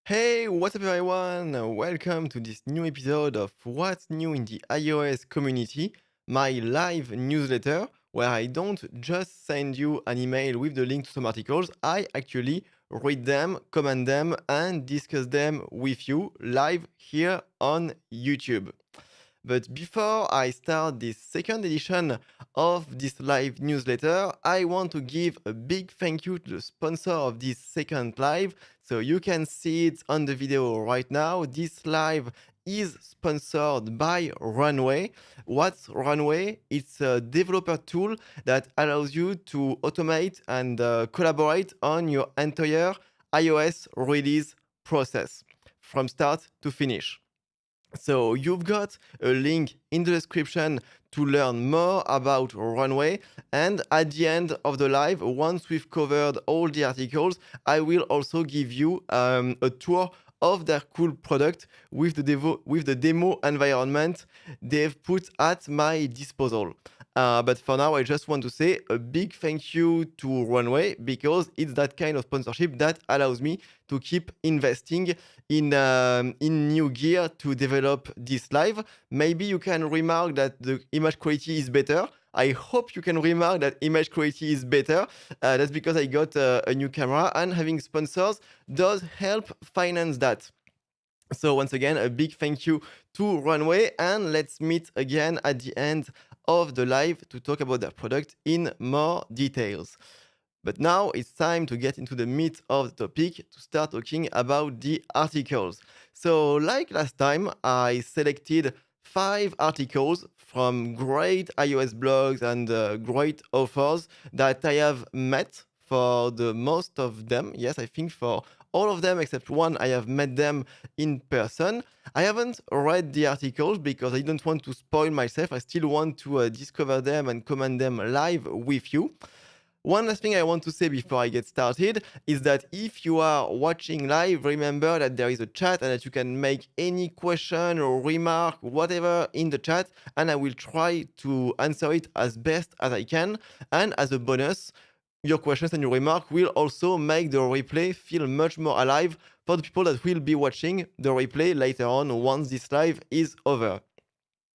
Hey, what's up, everyone? Welcome to this new episode of What's New in the iOS Community, my live newsletter where I don't just send you an email with the link to some articles, I actually read them, comment them, and discuss them with you live here on YouTube. But before I start this second edition of this live newsletter, I want to give a big thank you to the sponsor of this second live. So you can see it on the video right now. This live is sponsored by Runway. What's Runway? It's a developer tool that allows you to automate and collaborate on your entire iOS release process from start to finish. So you've got a link in the description to learn more about Runway. And at the end of the live, once we've covered all the articles, I will also give you a tour of their cool product with the demo environment they've put at my disposal. But for now, I just want to say a big thank you to Runway because it's that kind of sponsorship that allows me to keep investing in new gear to develop this live. Maybe you can remark that the image quality is better. I hope you can remark that image quality is better. That's because I got a new camera, and having sponsors does help finance that. So once again, a big thank you to Runway, and let's meet again at the end of the live to talk about their product in more details. But now it's time to get into the meat of the topic to start talking about the articles. So, like last time, I selected 5 articles from great iOS blogs and great authors that I have met for the most of them. Yes, I think for all of them except one, I have met them in person. I haven't read the articles because I don't want to spoil myself. I still want to discover them and comment them live with you. One last thing I want to say before I get started is that if you are watching live, remember that there is a chat and that you can make any question or remark, whatever, in the chat, and I will try to answer it as best as I can. And as a bonus, your questions and your remark will also make the replay feel much more alive for the people that will be watching the replay later on once this live is over.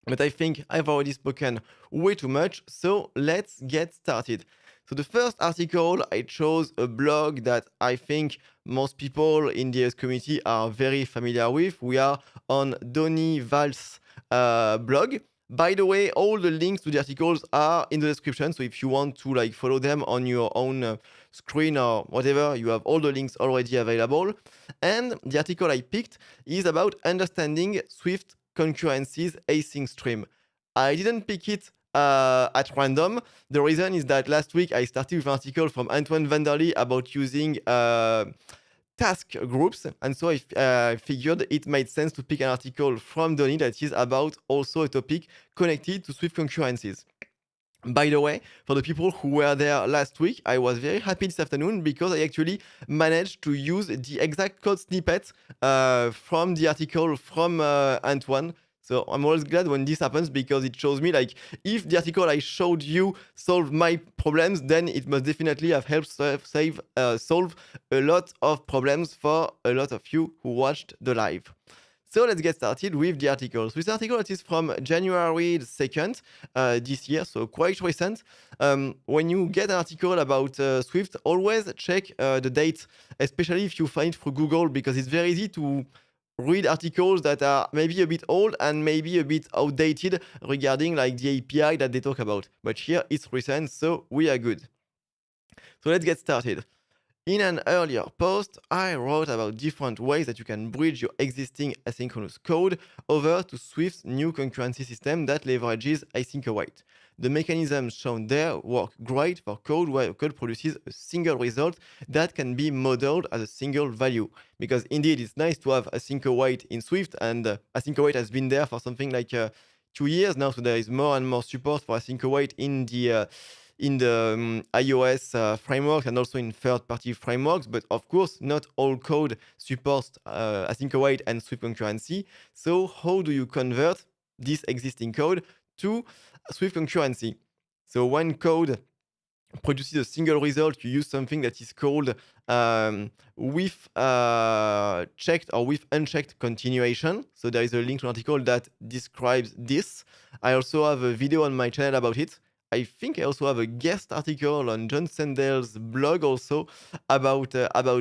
But I think I've already spoken way too much, so let's get started. So the first article, I chose a blog that I think most people in the iOS community are very familiar with. We are on Donny Val's blog. By the way, all the links to the articles are in the description. So if you want to follow them on your own screen or whatever, you have all the links already available. And the article I picked is about understanding Swift concurrency's async stream. I didn't pick it at random. The reason is that last week I started with an article from Antoine Vanderly about using task groups, and so I figured it made sense to pick an article from Donny that is about also a topic connected to Swift concurrencies. By the way, for the people who were there last week, I was very happy this afternoon because I actually managed to use the exact code snippet from the article from Antoine. So I'm always glad when this happens because it shows me if the article I showed you solved my problems, then it must definitely have helped solve a lot of problems for a lot of you who watched the live. So let's get started with the article. So this article is from January 2nd this year, so quite recent. When you get an article about Swift, always check the date, especially if you find it through Google, because it's very easy to read articles that are maybe a bit old and maybe a bit outdated regarding the API that they talk about. But here it's recent, so we are good. So let's get started. In an earlier post, I wrote about different ways that you can bridge your existing asynchronous code over to Swift's new concurrency system that leverages async await. The mechanisms shown there work great for code where your code produces a single result that can be modeled as a single value. Because indeed, it's nice to have async await in Swift, and async await has been there for something like 2 years now, so there is more and more support for async await in the iOS framework and also in third-party frameworks. But of course, not all code supports async await and Swift concurrency. So how do you convert this existing code to Swift concurrency? So when code produces a single result, you use something that is called with checked or with unchecked continuation. So there is a link to an article that describes this. I also have a video on my channel about it. I think I also have a guest article on John Sandel's blog also about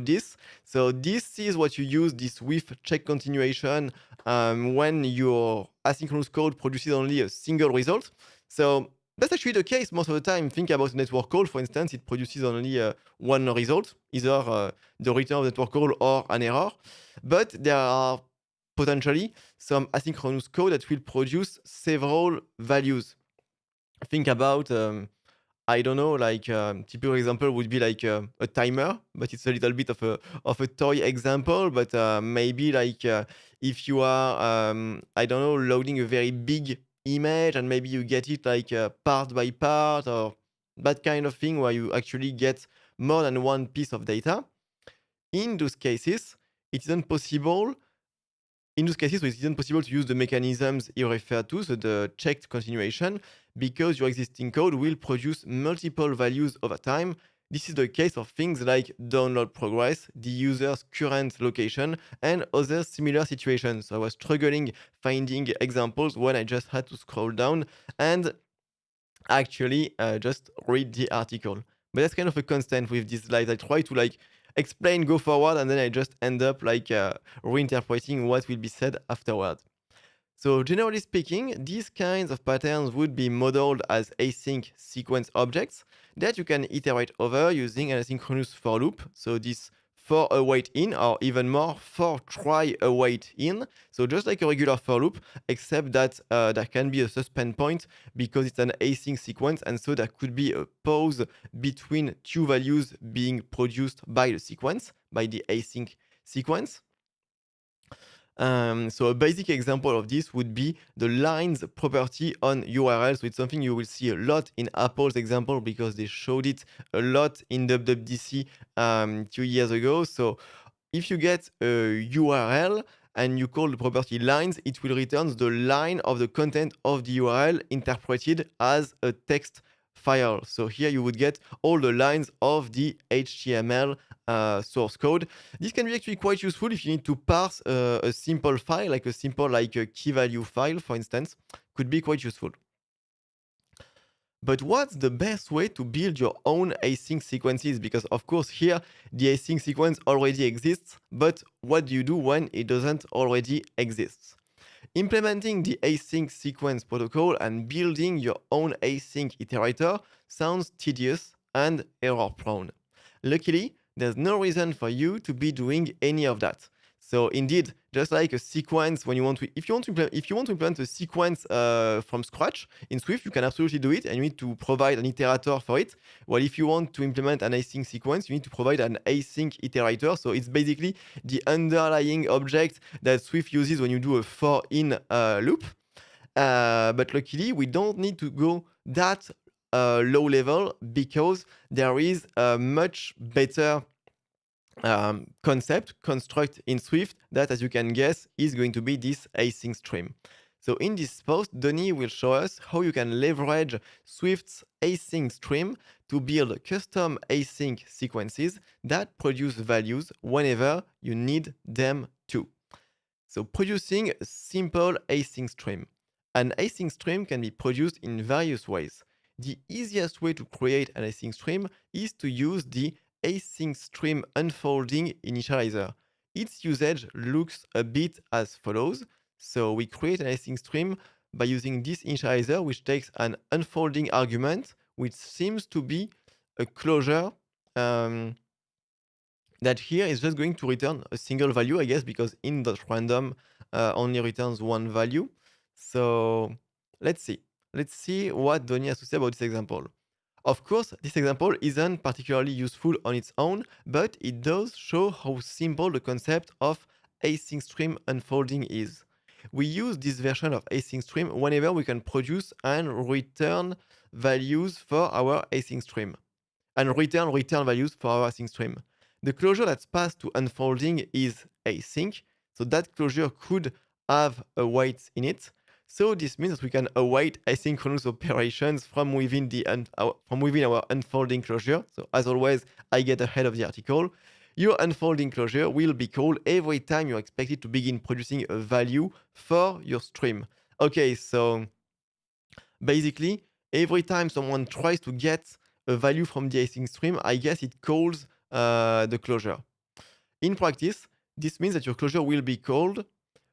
this. So this is what you use, this with check continuation, when your asynchronous code produces only a single result. So that's actually the case most of the time. Think about a network call, for instance, it produces only one result, either the return of the network call or an error. But there are potentially some asynchronous code that will produce several values. Think about, I don't know, like typical example would be like a timer, but it's a little bit of a toy example. But maybe like if you are, I don't know, loading a very big image and maybe you get it like part by part or that kind of thing where you actually get more than one piece of data. In those cases, it isn't possible in those cases, it isn't possible to use the mechanisms you referred to, so the checked continuation, because your existing code will produce multiple values over time. This is the case of things like download progress, the user's current location, and other similar situations. So I was struggling finding examples when I just had to scroll down and actually just read the article. But that's kind of a constant with these slides. I try to like explain, go forward, and then I just end up like reinterpreting what will be said afterward. So generally speaking, these kinds of patterns would be modeled as async sequence objects that you can iterate over using an asynchronous for loop. So this for await in, or even more for try await in. So just like a regular for loop, except that there can be a suspend point because it's an async sequence, and so there could be a pause between two values being produced by the sequence, by the async sequence. So a basic example of this would be the lines property on URL. So it's something you will see a lot in Apple's example because they showed it a lot in WWDC 2 years ago. So if you get a URL and you call the property lines, it will return the line of the content of the URL interpreted as a text file. So here you would get all the lines of the HTML source code. This can be actually quite useful if you need to parse a simple file, like a simple like a key value file, for instance, could be quite useful. But what's the best way to build your own async sequences? Because of course here the async sequence already exists, but what do you do when it doesn't already exist? Implementing the async sequence protocol and building your own async iterator sounds tedious and error prone. Luckily, there's no reason for you to be doing any of that. So indeed, just like a sequence, when you want to, if you want to implement a sequence from scratch in Swift, you can absolutely do it, and you need to provide an iterator for it. Well, if you want to implement an async sequence, you need to provide an async iterator. So it's basically the underlying object that Swift uses when you do a for in loop. But luckily, we don't need to go that low level because there is a much better construct in Swift that, as you can guess, is going to be this async stream. So in this post, Donny will show us how you can leverage Swift's async stream to build custom async sequences that produce values whenever you need them to. So producing a simple async stream. An async stream can be produced in various ways. The easiest way to create an async stream is to use the async stream unfolding initializer. Its usage looks a bit as follows. So we create an async stream by using this initializer, which takes an unfolding argument, which seems to be a closure that here is just going to return a single value, I guess, because in.random only returns one value. So let's see. Let's see what Donny has to say about this example. Of course, this example isn't particularly useful on its own, but it does show how simple the concept of async stream unfolding is. We use this version of async stream whenever we can produce and return values for our async stream. And return values for our async stream. The closure that's passed to unfolding is async, so that closure could have a wait in it. So this means that we can await asynchronous operations from within from within our unfolding closure. So as always, I get ahead of the article. Your unfolding closure will be called every time you're expected to begin producing a value for your stream. Okay, so basically, every time someone tries to get a value from the async stream, I guess it calls the closure. In practice, this means that your closure will be called,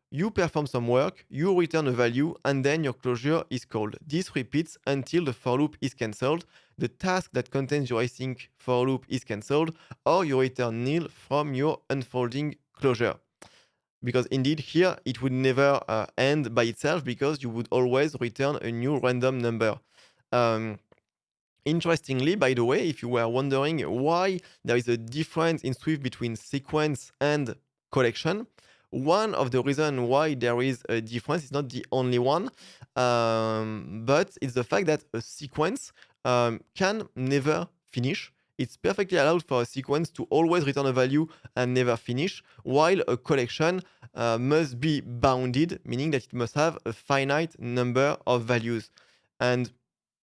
you perform some work, you return a value, and then your closure is called. This repeats until the for loop is cancelled, the task that contains your async for loop is cancelled, or you return nil from your unfolding closure. Because indeed here it would never end by itself because you would always return a new random number. Interestingly, by the way, if you were wondering why there is a difference in Swift between sequence and collection, one of the reasons why there is a difference is not the only one, but it's the fact that a sequence can never finish. It's perfectly allowed for a sequence to always return a value and never finish, while a collection must be bounded, meaning that it must have a finite number of values. And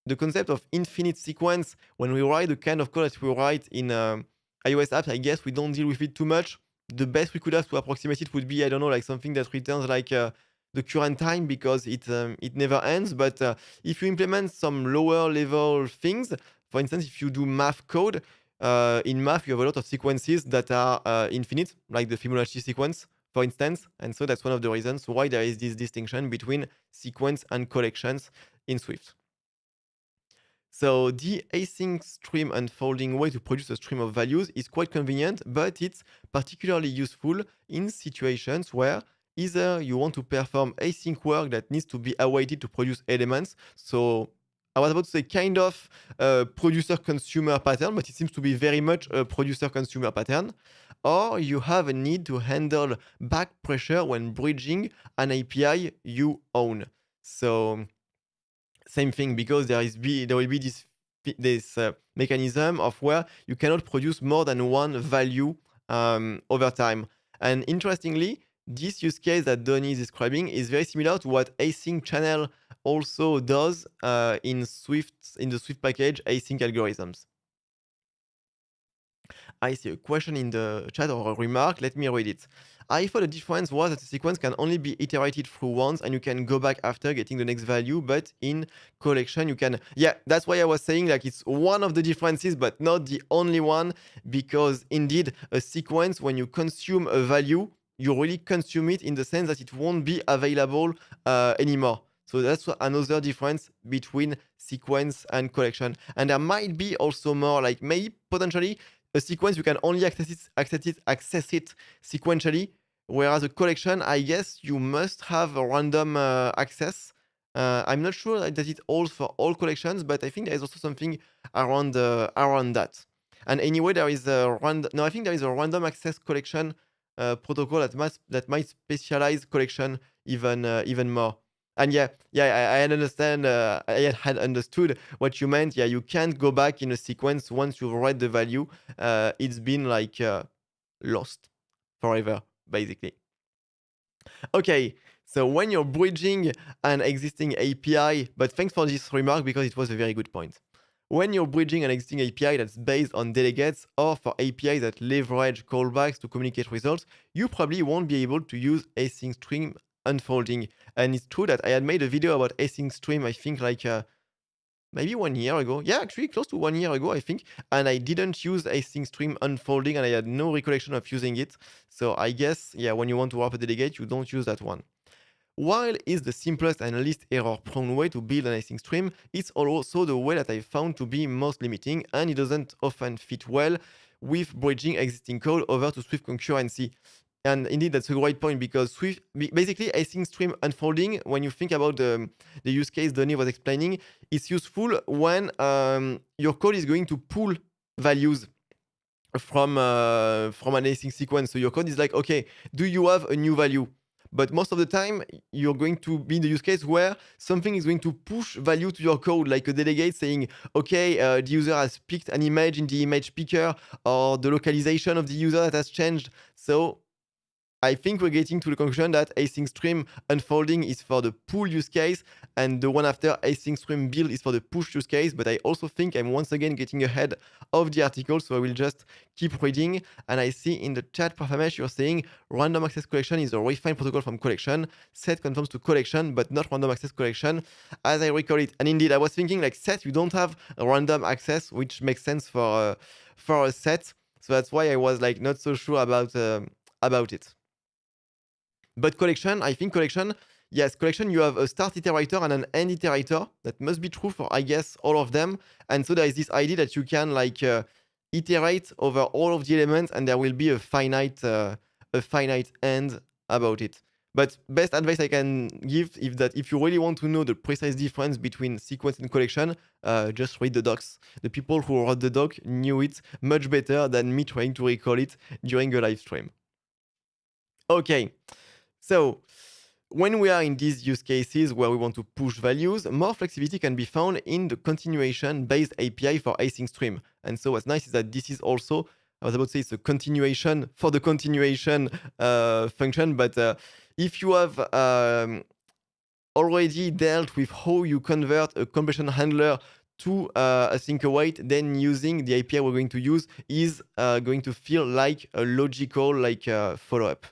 the concept of infinite sequence, when we write the kind of code that we write in iOS apps, I guess we don't deal with it too much. The best we could have to approximate it would be, I don't know, like something that returns like the current time because it never ends. But if you implement some lower level things, for instance, if you do math code, in math you have a lot of sequences that are infinite, like the Fibonacci sequence, for instance. And so that's one of the reasons why there is this distinction between sequence and collections in Swift. So the async stream unfolding way to produce a stream of values is quite convenient, but it's particularly useful in situations where either you want to perform async work that needs to be awaited to produce elements. So I was about to say kind of producer-consumer pattern, but it seems to be very much a producer-consumer pattern. Or you have a need to handle back pressure when bridging an API you own. So same thing, because there will be this mechanism of where you cannot produce more than one value over time. And interestingly, this use case that Donny is describing is very similar to what async channel also does in the Swift package async algorithms. I see a question in the chat or a remark. Let me read it. I thought the difference was that the sequence can only be iterated through once and you can go back after getting the next value, but in collection you can... Yeah, that's why I was saying like it's one of the differences, but not the only one, because indeed a sequence, when you consume a value, you really consume it in the sense that it won't be available anymore. So that's another difference between sequence and collection. And there might be also more, like maybe potentially a sequence you can only access it sequentially, whereas a collection, I guess you must have a random access. I'm not sure that it holds for all collections, but I think there is also something around that. And anyway, there is a I think there is a random access collection protocol that might specialize collection even more. And I had understood what you meant. Yeah, you can't go back in a sequence once you've read the value. It's been like lost forever, basically. Okay, so when you're bridging an existing API, but thanks for this remark because it was a very good point. When you're bridging an existing API that's based on delegates, or for APIs that leverage callbacks to communicate results, you probably won't be able to use async stream unfolding. And it's true that I had made a video about async stream, I think like maybe 1 year ago. Yeah, actually close to 1 year ago, I think. And I didn't use async stream unfolding and I had no recollection of using it. So I guess, yeah, when you want to wrap a delegate, you don't use that one. While it's the simplest and least error-prone way to build an async stream, it's also the way that I found to be most limiting, and it doesn't often fit well with bridging existing code over to Swift concurrency. And indeed, that's a great point, because Swift, basically async stream unfolding, when you think about the use case Donny was explaining, it's useful when your code is going to pull values from an async sequence. So your code is like, okay, do you have a new value? But most of the time, you're going to be in the use case where something is going to push value to your code, like a delegate saying, okay, the user has picked an image in the image picker, or the localization of the user that has changed. So I think we're getting to the conclusion that async stream unfolding is for the pull use case, and the one after async stream build is for the push use case. But I also think I'm once again getting ahead of the article, so I will just keep reading. And I see in the chat, Parfamesh, you're saying random access collection is a refined protocol from collection. Set conforms to collection, but not random access collection, as I recall it. And indeed, I was thinking like set, you don't have a random access, which makes sense for a set. So that's why I was like not so sure about it. But collection, I think collection, yes, collection, you have a start iterator and an end iterator. That must be true for, I guess, all of them. And so there is this idea that you can like iterate over all of the elements, and there will be a finite end about it. But best advice I can give is that if you really want to know the precise difference between sequence and collection, just read the docs. The people who wrote the doc knew it much better than me trying to recall it during a live stream. Okay, so when we are in these use cases where we want to push values, more flexibility can be found in the continuation-based API for async stream. And so what's nice is that this is also, I was about to say it's a continuation for the continuation function, but if you have already dealt with how you convert a completion handler to async await, then using the API we're going to use is going to feel like a logical follow-up.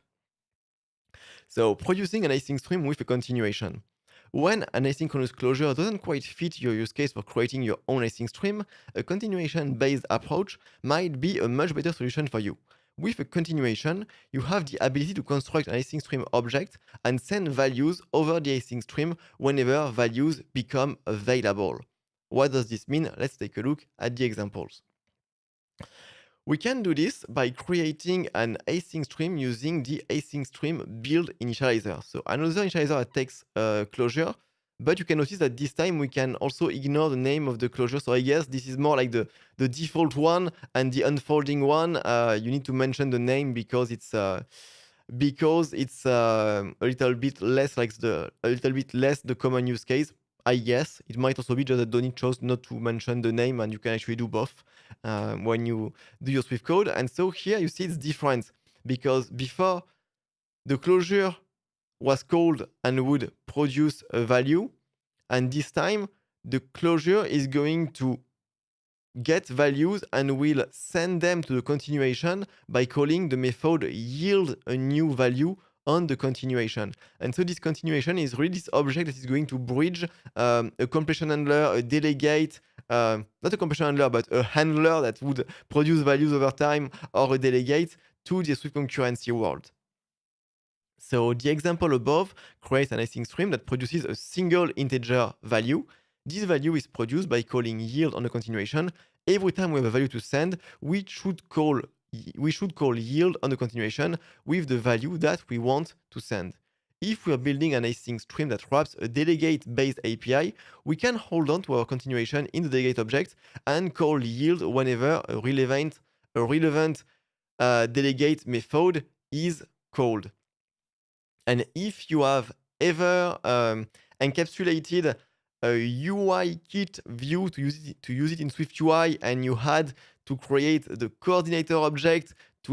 So producing an async stream with a continuation. When an asynchronous closure doesn't quite fit your use case for creating your own async stream, a continuation-based approach might be a much better solution for you. With a continuation, you have the ability to construct an async stream object and send values over the async stream whenever values become available. What does this mean? Let's take a look at the examples. We can do this by creating an async stream using the async stream build initializer. So another initializer that takes closure, but you can notice that this time we can also ignore the name of the closure. So I guess this is more like the default one, and the unfolding one, you need to mention the name because it's a little bit less the common use case. I guess it might also be just that Donny chose not to mention the name, and you can actually do both when you do your Swift code. And so here you see it's different because before the closure was called and would produce a value, and this time the closure is going to get values and will send them to the continuation by calling the method yield a new value on the continuation. And so this continuation is really this object that is going to bridge a completion handler, a delegate, not a completion handler, but a handler that would produce values over time, or a delegate to the Swift concurrency world. So the example above creates an async stream that produces a single integer value. This value is produced by calling yield on the continuation. Every time we have a value to send, we should call yield on the continuation with the value that we want to send. If we are building an async stream that wraps a delegate-based API, we can hold on to our continuation in the delegate object and call yield whenever a relevant delegate method is called. And if you have ever encapsulated a UI kit view to use it in Swift UI, and you had to create the coordinator object to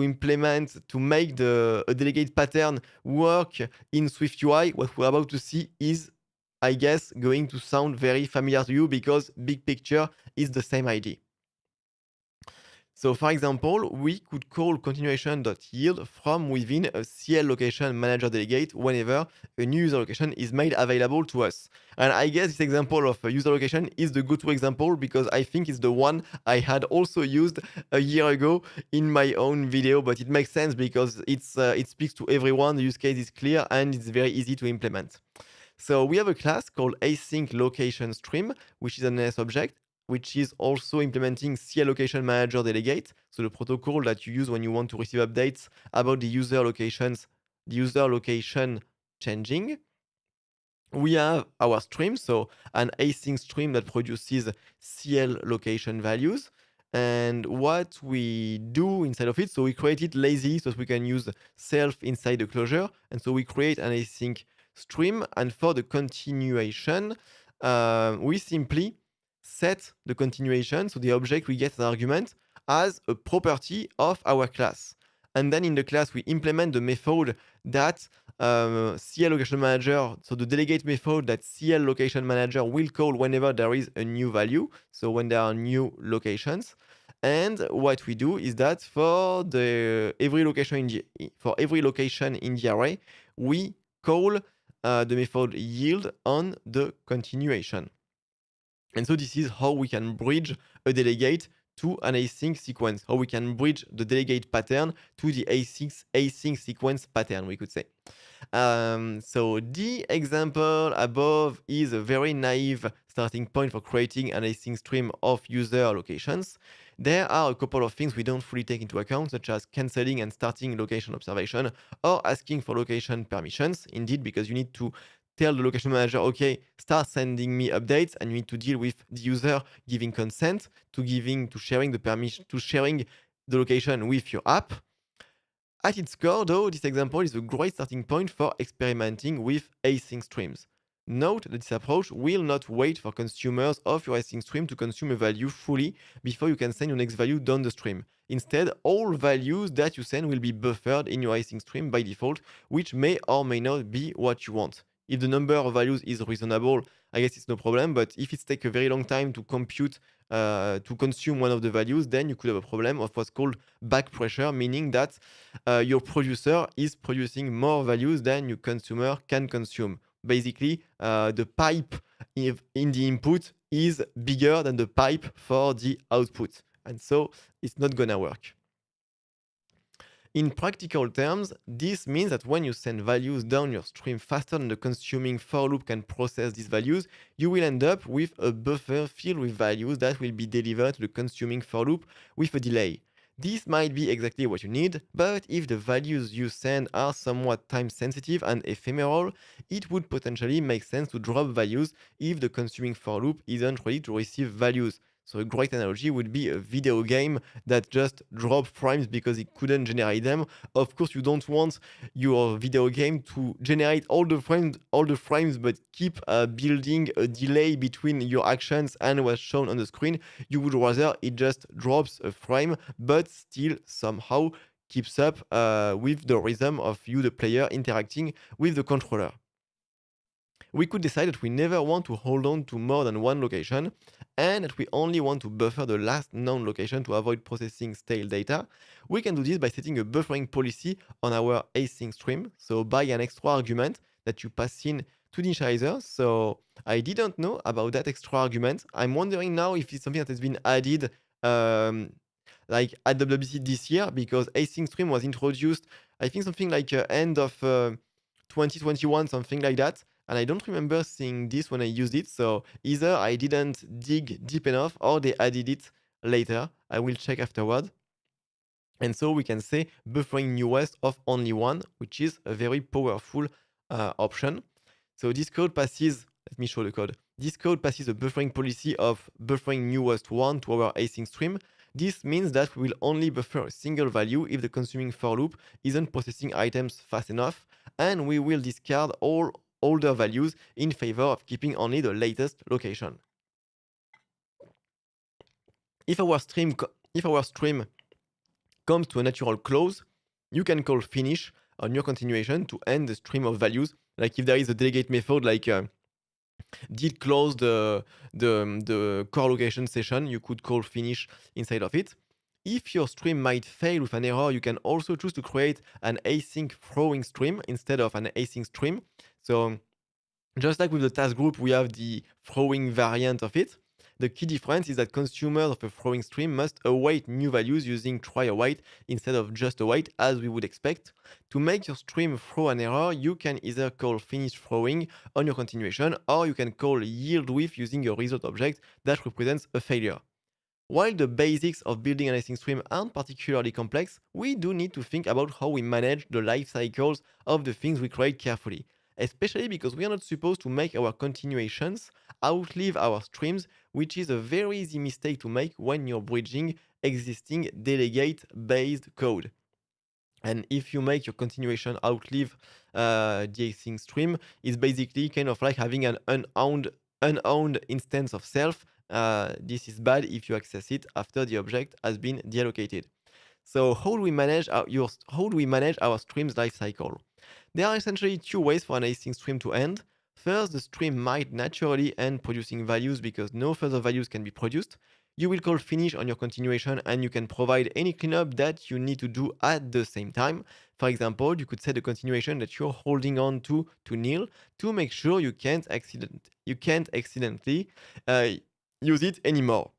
make a delegate pattern work in Swift UI, what we're about to see is, I guess, going to sound very familiar to you because big picture is the same idea. So for example, we could call continuation.yield from within a CL location manager delegate whenever a new user location is made available to us. And I guess this example of a user location is the go-to example because I think it's the one I had also used a year ago in my own video, but it makes sense because it speaks to everyone, the use case is clear, and it's very easy to implement. So we have a class called async location stream, which is an NS object, which is also implementing CL location manager delegate, so the protocol that you use when you want to receive updates about the user location changing. We have our stream, so an async stream that produces CL location values. And what we do inside of it, so we create it lazy so that we can use self inside the closure. And so we create an async stream, and for the continuation, we simply set the continuation, so the object we get as an argument, as a property of our class. And then in the class, we implement the method that CL location manager, so the delegate method that CL location manager will call whenever there is a new value, so when there are new locations. And what we do is that for every location in the array, we call the method yield on the continuation. And so this is how we can bridge a delegate to an async sequence, how we can bridge the delegate pattern to the async sequence pattern, we could say. So the example above is a very naive starting point for creating an async stream of user locations. There are a couple of things we don't fully take into account, such as canceling and starting location observation or asking for location permissions. Indeed, because you need to tell the location manager, okay, start sending me updates, and you need to deal with the user giving consent to sharing the permission to sharing the location with your app. At its core, though, this example is a great starting point for experimenting with async streams. Note that this approach will not wait for consumers of your async stream to consume a value fully before you can send your next value down the stream. Instead, all values that you send will be buffered in your async stream by default, which may or may not be what you want. If the number of values is reasonable, I guess it's no problem, but if it takes a very long time to compute, to consume one of the values, then you could have a problem of what's called back pressure, meaning that your producer is producing more values than your consumer can consume. Basically, the pipe in the input is bigger than the pipe for the output. And so it's not gonna work. In practical terms, this means that when you send values down your stream faster than the consuming for loop can process these values, you will end up with a buffer filled with values that will be delivered to the consuming for loop with a delay. This might be exactly what you need, but if the values you send are somewhat time sensitive and ephemeral, it would potentially make sense to drop values if the consuming for loop isn't ready to receive values. So a great analogy would be a video game that just dropped frames because it couldn't generate them. Of course, you don't want your video game to generate all the frames, but keep building a delay between your actions and what's shown on the screen. You would rather it just drops a frame, but still somehow keeps up with the rhythm of you, the player, interacting with the controller. We could decide that we never want to hold on to more than one location and that we only want to buffer the last known location to avoid processing stale data. We can do this by setting a buffering policy on our async stream, so by an extra argument that you pass in to the initializer. So I didn't know about that extra argument. I'm wondering now if it's something that has been added like at WWDC this year, because async stream was introduced, I think something like end of 2021, something like that. And I don't remember seeing this when I used it, so either I didn't dig deep enough or they added it later. I will check afterward. And so we can say buffering newest of only one, which is a very powerful option. So this code passes, let me show the code. This code passes a buffering policy of buffering newest one to our async stream. This means that we will only buffer a single value if the consuming for loop isn't processing items fast enough, and we will discard all older values in favor of keeping only the latest location. If our stream comes to a natural close, you can call finish on your continuation to end the stream of values. Like if there is a delegate method like did close the core location session, you could call finish inside of it. If your stream might fail with an error, you can also choose to create an async throwing stream instead of an async stream. So just like with the task group, we have the throwing variant of it. The key difference is that consumers of a throwing stream must await new values using try await instead of just await, as we would expect. To make your stream throw an error, you can either call finish throwing on your continuation, or you can call yield with using a result object that represents a failure. While the basics of building an async stream aren't particularly complex, we do need to think about how we manage the life cycles of the things we create carefully, especially because we are not supposed to make our continuations outlive our streams, which is a very easy mistake to make when you're bridging existing delegate-based code. And if you make your continuation outlive the async stream, it's basically kind of like having an unowned instance of self. This is bad if you access it after the object has been deallocated. So how do we manage our stream's life cycle? There are essentially two ways for an async stream to end. First, the stream might naturally end producing values because no further values can be produced. You will call finish on your continuation and you can provide any cleanup that you need to do at the same time. For example, you could set the continuation that you're holding on to nil to make sure you can't accidentally uh, use it anymore.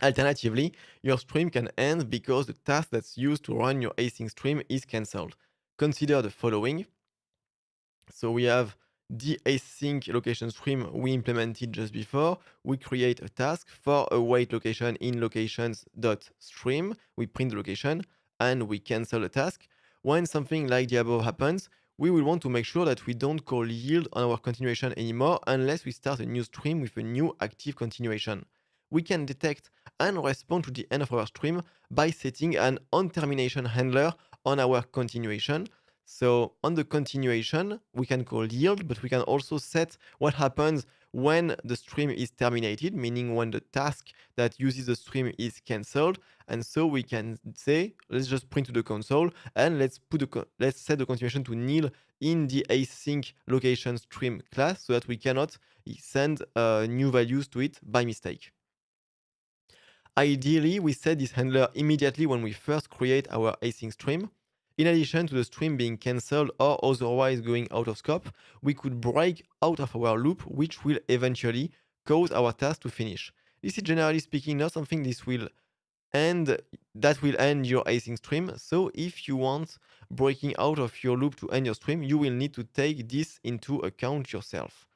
Alternatively, your stream can end because the task that's used to run your async stream is cancelled. Consider the following. So we have the async location stream we implemented just before. We create a task for a wait location in locations.stream. We print the location and we cancel the task. When something like the above happens, we will want to make sure that we don't call yield on our continuation anymore unless we start a new stream with a new active continuation. We can detect and respond to the end of our stream by setting an on termination handler on our continuation. So on the continuation, we can call yield, but we can also set what happens when the stream is terminated, meaning when the task that uses the stream is cancelled. And so we can say, let's just print to the console and let's set the continuation to nil in the async location stream class so that we cannot send new values to it by mistake. Ideally, we set this handler immediately when we first create our async stream. In addition to the stream being cancelled or otherwise going out of scope, we could break out of our loop, which will eventually cause our task to finish. This is generally speaking not something that will end your async stream. So if you want breaking out of your loop to end your stream, you will need to take this into account yourself.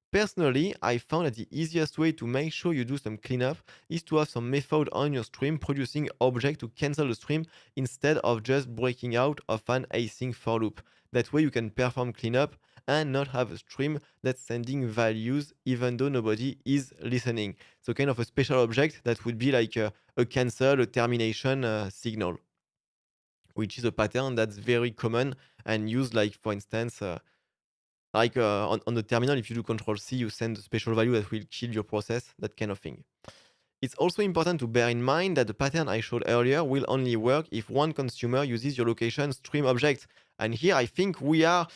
Personally, I found that the easiest way to make sure you do some cleanup is to have some method on your stream producing object to cancel the stream instead of just breaking out of an async for loop. That way you can perform cleanup and not have a stream that's sending values even though nobody is listening. So kind of a special object that would be like a cancel, a termination signal, which is a pattern that's very common and used like for instance on the terminal, if you do Control C, you send a special value that will kill your process, that kind of thing. It's also important to bear in mind that the pattern I showed earlier will only work if one consumer uses your location stream object. And here I think we are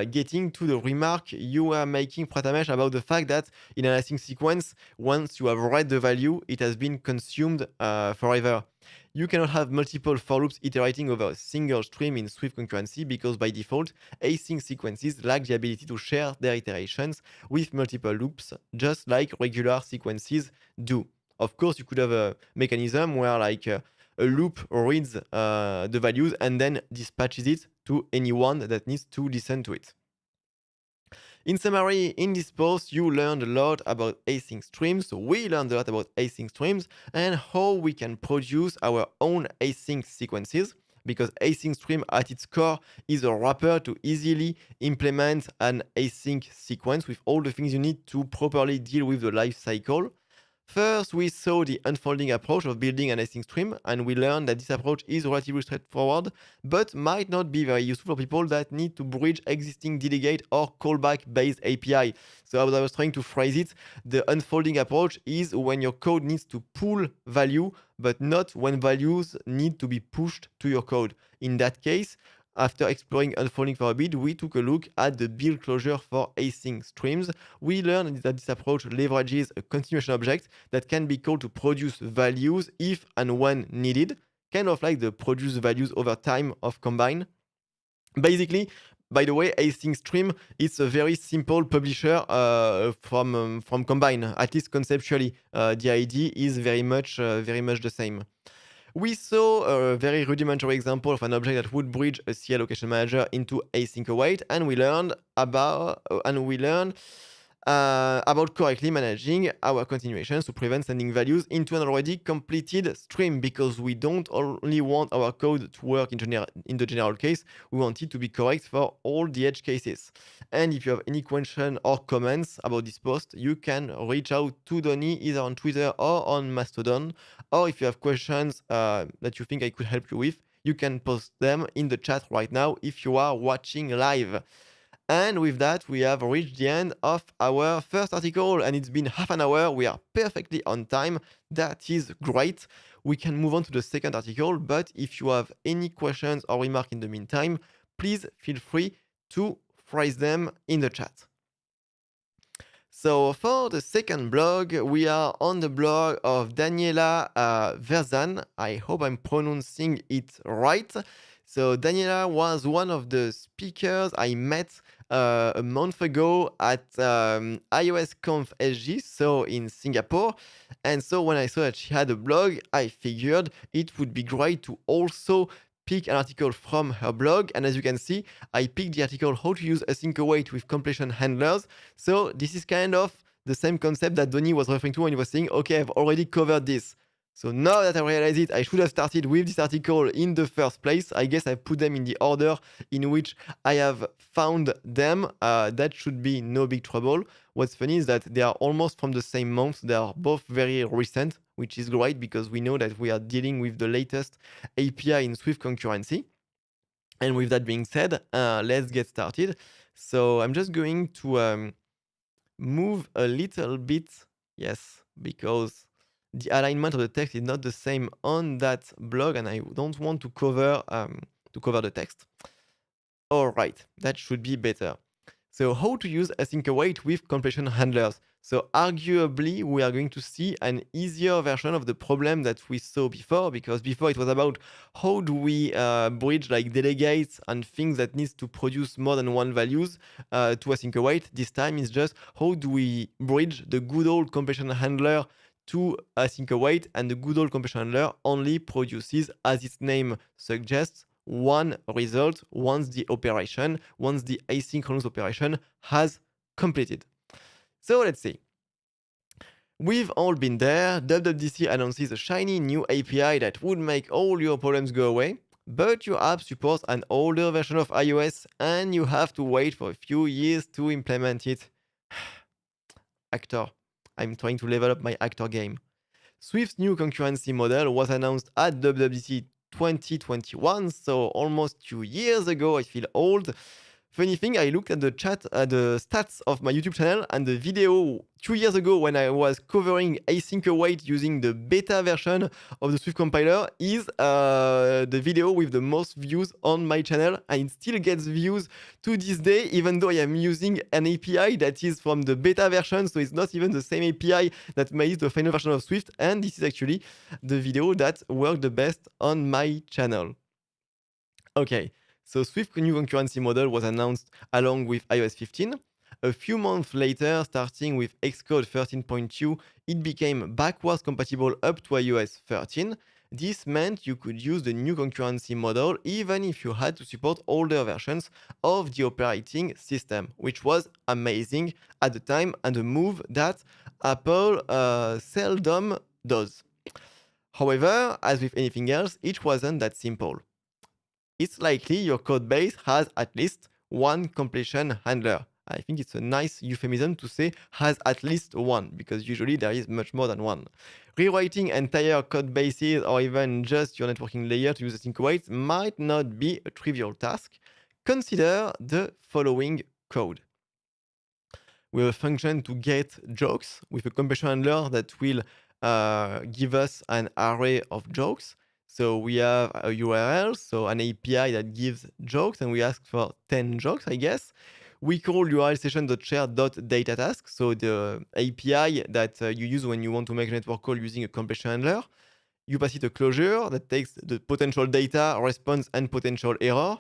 getting to the remark you were making, Pratamesh, about the fact that in an async sequence, once you have read the value, it has been consumed forever. You cannot have multiple for loops iterating over a single stream in Swift concurrency because by default, async sequences lack the ability to share their iterations with multiple loops, just like regular sequences do. Of course, you could have a mechanism where like a loop reads the values and then dispatches it to anyone that needs to listen to it. In summary, in this post, you learned a lot about async streams. So we learned a lot about async streams and how we can produce our own async sequences, because async stream at its core is a wrapper to easily implement an async sequence with all the things you need to properly deal with the life cycle. First, we saw the unfolding approach of building an async stream, and we learned that this approach is relatively straightforward, but might not be very useful for people that need to bridge existing delegate or callback-based API. So as I was trying to phrase it, the unfolding approach is when your code needs to pull value, but not when values need to be pushed to your code. In that case, after exploring unfolding for a bit, we took a look at the build closure for async streams. We learned that this approach leverages a continuation object that can be called to produce values if and when needed, kind of like the produce values over time of Combine. Basically, by the way, async stream is a very simple publisher from Combine, at least conceptually. The idea is very much the same. We saw a very rudimentary example of an object that would bridge a CI location manager into async await, and we learned about correctly managing our continuations to prevent sending values into an already completed stream, because we don't only want our code to work in the general case, we want it to be correct for all the edge cases. And if you have any question or comments about this post, you can reach out to Donny either on Twitter or on Mastodon, or if you have questions that you think I could help you with, you can post them in the chat right now if you are watching live. And with that, we have reached the end of our first article, and it's been half an hour. We are perfectly on time. That is great. we can move on to the second article. But if you have any questions or remark in the meantime, please feel free to phrase them in the chat. So for the second blog, we are on the blog of Daniela Verzan. I hope I'm pronouncing it right. So Daniela was one of the speakers I met a month ago at iOS Conf SG, so in Singapore. And so when I saw that she had a blog, I figured it would be great to also pick an article from her blog. And as you can see, I picked the article How to Use Async Await with Completion Handlers. So this is kind of the same concept that Donny was referring to when he was saying, okay, I've already covered this. So now that I realize it, I should have started with this article in the first place. I guess I put them in the order in which I have found them. That should be no big trouble. What's funny is that they are almost from the same month. They are both very recent, which is great because we know that we are dealing with the latest API in Swift concurrency. And with that being said, let's get started. So I'm just going to move a little bit, yes, because the alignment of the text is not the same on that blog, and I don't want to cover the text. All right, that should be better. So how to use async await with completion handlers. So arguably, we are going to see an easier version of the problem that we saw before, because before it was about how do we bridge like delegates and things that needs to produce more than one values to async await. This time is just how do we bridge the good old completion handler to async await, and the good old completion handler only produces, as its name suggests, one result once the asynchronous operation has completed. So let's see. We've all been there. WWDC announces a shiny new API that would make all your problems go away, but your app supports an older version of iOS and you have to wait for a few years to implement it. Actor. I'm trying to level up my actor game. Swift's new concurrency model was announced at WWDC 2021, so almost 2 years ago. I feel old. Funny thing, I looked at the stats of my YouTube channel, and the video 2 years ago when I was covering async await using the beta version of the Swift compiler is the video with the most views on my channel, and it still gets views to this day, even though I am using an API that is from the beta version, so it's not even the same API that made the final version of Swift, and this is actually the video that worked the best on my channel. Okay. So Swift new concurrency model was announced along with iOS 15. A few months later, starting with Xcode 13.2, it became backwards compatible up to iOS 13. This meant you could use the new concurrency model even if you had to support older versions of the operating system, which was amazing at the time and a move that Apple seldom does. However, as with anything else, it wasn't that simple. It's likely your code base has at least one completion handler. I think it's a nice euphemism to say has at least one, because usually there is much more than one. Rewriting entire code bases or even just your networking layer to use async await might not be a trivial task. Consider the following code. We have a function to get jokes with a completion handler that will give us an array of jokes. So we have a URL, so an API that gives jokes, and we ask for 10 jokes, I guess. We call URL session.share.datatask, so the API that you use when you want to make a network call using a completion handler. You pass it a closure that takes the potential data, response, and potential error.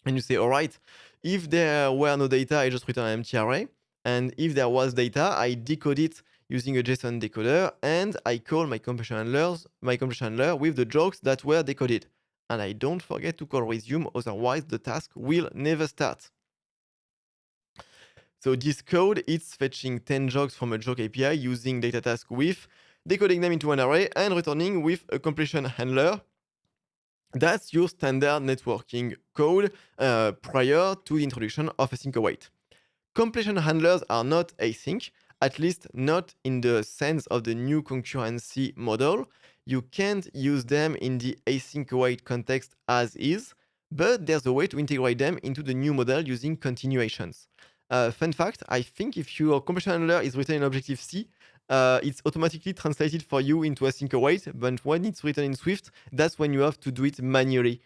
And you say, all right, if there were no data, I just return an empty array. And if there was data, I decode it using a JSON decoder, and I call my completion handler with the jokes that were decoded. And I don't forget to call resume, otherwise the task will never start. So this code is fetching 10 jokes from a joke API using datatask with, decoding them into an array, and returning with a completion handler. That's your standard networking code prior to the introduction of async await. Completion handlers are not async, at least not in the sense of the new concurrency model. You can't use them in the async await context as is, but there's a way to integrate them into the new model using continuations. Fun fact, I think if your completion handler is written in Objective-C, it's automatically translated for you into async await, but when it's written in Swift, that's when you have to do it manually.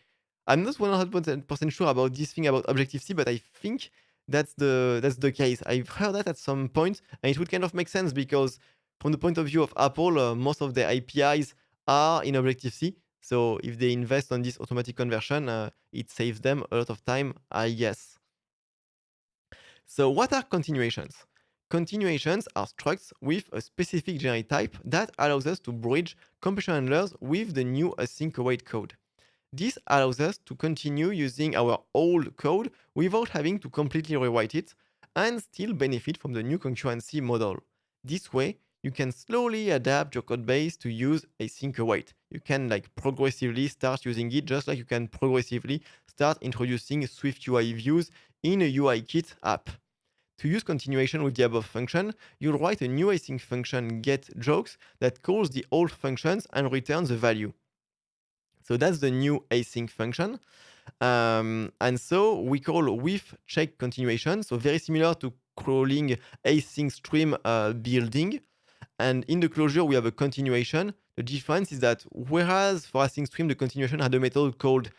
I'm not 100% sure about this thing about Objective-C, but I think that's the case. I've heard that at some point, and it would kind of make sense because from the point of view of Apple, most of their APIs are in Objective-C. So if they invest on this automatic conversion, it saves them a lot of time, I guess. So what are continuations? Continuations are structs with a specific generate type that allows us to bridge compression handlers with the new async await code. This allows us to continue using our old code without having to completely rewrite it and still benefit from the new concurrency model. This way, you can slowly adapt your code base to use async await. You can progressively start using it just like you can progressively start introducing Swift UI views in a UIKit app. To use continuation with the above function, you'll write a new async function getJokes that calls the old functions and returns a value. So that's the new async function. And so we call with check continuation, so very similar to calling async stream building. And in the closure, we have a continuation. The difference is that whereas for async stream, the continuation had a method called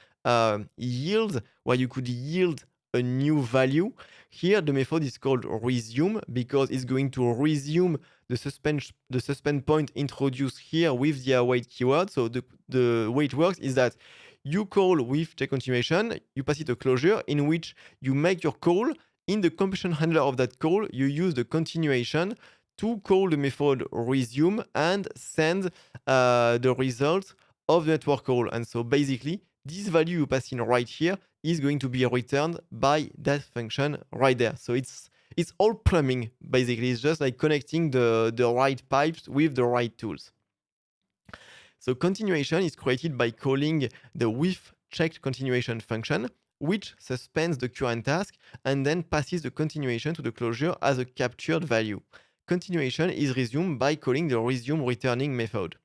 yield, where you could yield a new value. Here, the method is called resume because it's going to resume the suspend point introduced here with the await keyword. So the way it works is that you call with check continuation, you pass it a closure in which you make your call. In the compression handler of that call, you use the continuation to call the method resume and send the result of the network call. And so basically, this value you pass in right here is going to be returned by that function right there. So it's all plumbing, basically. It's just like connecting the right pipes with the right tools. So continuation is created by calling the with checked continuation function, which suspends the current task and then passes the continuation to the closure as a captured value. Continuation is resumed by calling the resume returning method.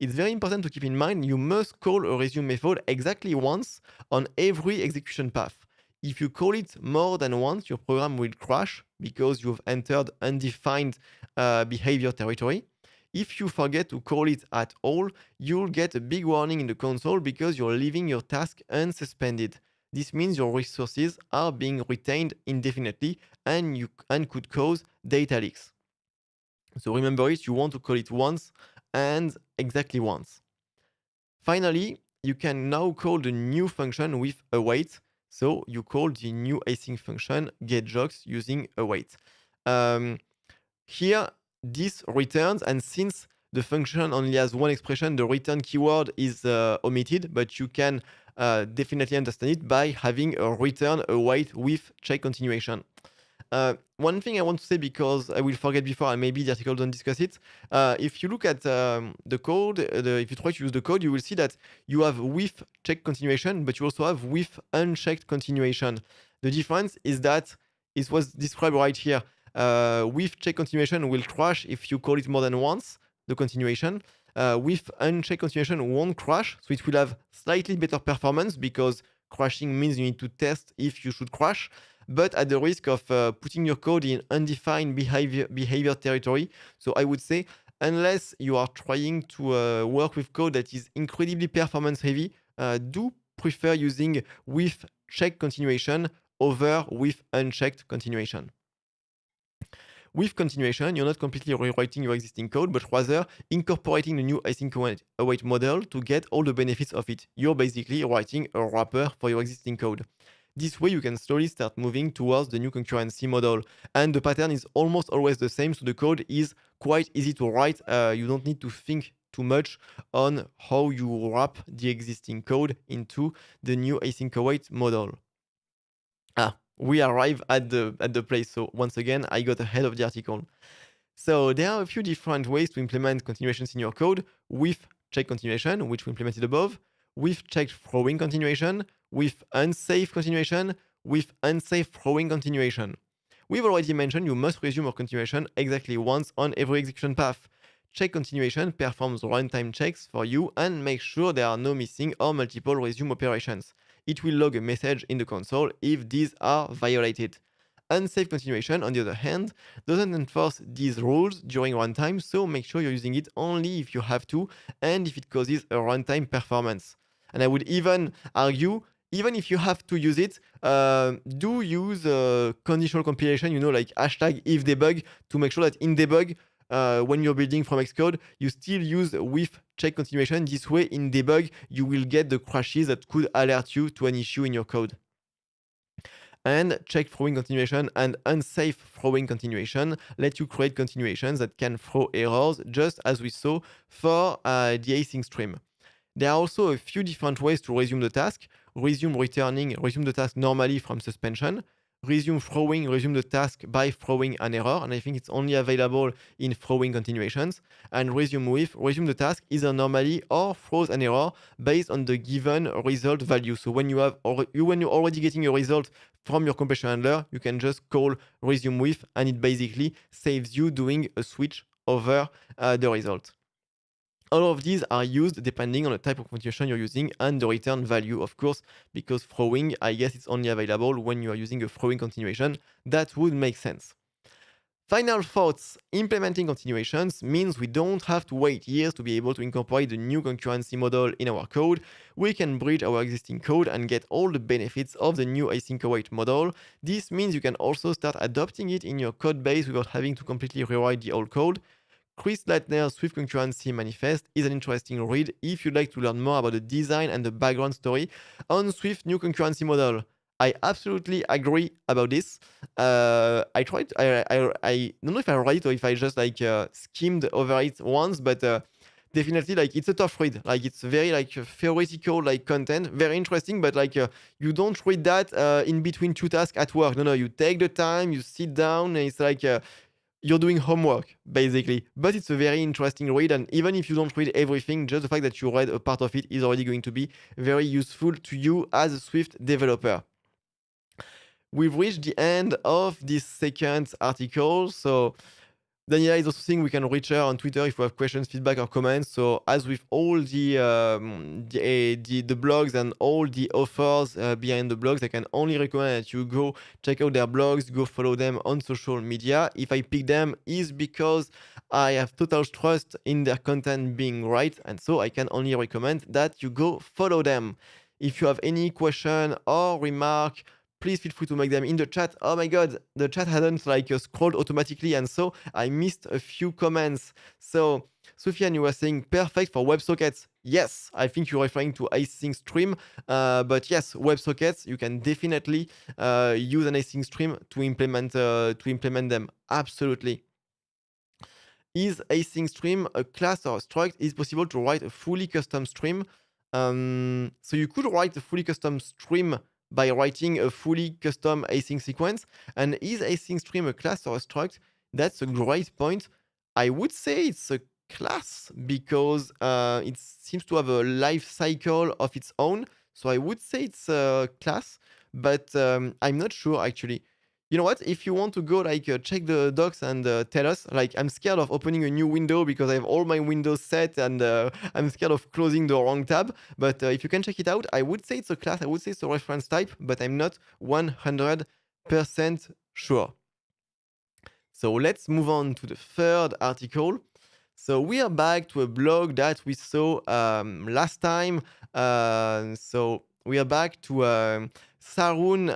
It's very important to keep in mind you must call a resume method exactly once on every execution path. If you call it more than once, your program will crash because you've entered undefined behavior territory. If you forget to call it at all, you'll get a big warning in the console because you're leaving your task unsuspended. This means your resources are being retained indefinitely and could cause data leaks. So remember it, you want to call it once and exactly once. Finally, you can now call the new function with await. So you call the new async function getJokes using await. Here, this returns, and since the function only has one expression, the return keyword is omitted, but you can definitely understand it by having a return await with check continuation. One thing I want to say, because I will forget before and maybe the article don't discuss it, if you look at the code, if you try to use the code, you will see that you have with check continuation, but you also have with unchecked continuation. The difference is that it was described right here. With check continuation will crash if you call it more than once, the continuation. With unchecked continuation won't crash, so it will have slightly better performance because crashing means you need to test if you should crash, but at the risk of putting your code in undefined behavior territory. So I would say, unless you are trying to work with code that is incredibly performance heavy, do prefer using with check continuation over with unchecked continuation. With continuation, you're not completely rewriting your existing code, but rather incorporating the new async await model to get all the benefits of it. You're basically writing a wrapper for your existing code. This way, you can slowly start moving towards the new concurrency model. And the pattern is almost always the same, so the code is quite easy to write. You don't need to think too much on how you wrap the existing code into the new async await model. We arrive at the place. So once again, I got ahead of the article. So there are a few different ways to implement continuations in your code with check continuation, which we implemented above, with checked throwing continuation, with unsafe continuation, with unsafe throwing continuation. We've already mentioned you must resume your continuation exactly once on every execution path. Check continuation performs runtime checks for you and makes sure there are no missing or multiple resume operations. It will log a message in the console if these are violated. Unsafe continuation, on the other hand, doesn't enforce these rules during runtime, so make sure you're using it only if you have to and if it causes a runtime performance. And I would even argue, even if you have to use it, do use conditional compilation, like hashtag if debug, to make sure that in debug, when you're building from Xcode, you still use with check continuation. This way, in debug, you will get the crashes that could alert you to an issue in your code. And check throwing continuation and unsafe throwing continuation let you create continuations that can throw errors, just as we saw for the async stream. There are also a few different ways to resume the task. Resume the task normally from suspension. Resume the task by throwing an error, and I think it's only available in throwing continuations. And resume the task either normally or throws an error based on the given result value. So when you're already getting a result from your completion handler, you can just call resume with, and it basically saves you doing a switch over the result. All of these are used depending on the type of continuation you're using and the return value, of course, because throwing, I guess it's only available when you are using a throwing continuation. That would make sense. Final thoughts. Implementing continuations means we don't have to wait years to be able to incorporate the new concurrency model in our code. We can bridge our existing code and get all the benefits of the new async await model. This means you can also start adopting it in your code base without having to completely rewrite the old code. Chris Leitner's Swift Concurrency Manifest is an interesting read if you'd like to learn more about the design and the background story on Swift's new concurrency model. I absolutely agree about this. I tried. I don't know if I read it or if I just skimmed over it once, but definitely it's a tough read. It's very theoretical content, very interesting, but you don't read that in between two tasks at work. No, you take the time, you sit down, and it's you're doing homework, basically. But it's a very interesting read, and even if you don't read everything, just the fact that you read a part of it is already going to be very useful to you as a Swift developer. We've reached the end of this second article, so Daniela is also saying we can reach her on Twitter if we have questions, feedback, or comments. So as with all the blogs and all the authors behind the blogs, I can only recommend that you go check out their blogs, go follow them on social media. If I pick them, is because I have total trust in their content being right, and so I can only recommend that you go follow them. If you have any question or remark, please feel free to make them in the chat. Oh my god, the chat hadn't scrolled automatically, and so I missed a few comments. So Sofiane, you were saying perfect for WebSockets. Yes, I think you're referring to async stream, but yes, WebSockets, you can definitely use an async stream to implement them. Absolutely. Is async stream a class or a struct? Is it possible to write a fully custom stream? So you could write a fully custom stream by writing a fully custom async sequence. And is async stream a class or a struct? That's a great point. I would say it's a class because it seems to have a life cycle of its own. So I would say it's a class, but I'm not sure actually. You know what? If you want to go check the docs and tell us, I'm scared of opening a new window because I have all my windows set and I'm scared of closing the wrong tab. But if you can check it out, I would say it's a class, I would say it's a reference type, but I'm not 100% sure. So let's move on to the third article. So we are back to a blog that we saw last time. So we are back to Sarun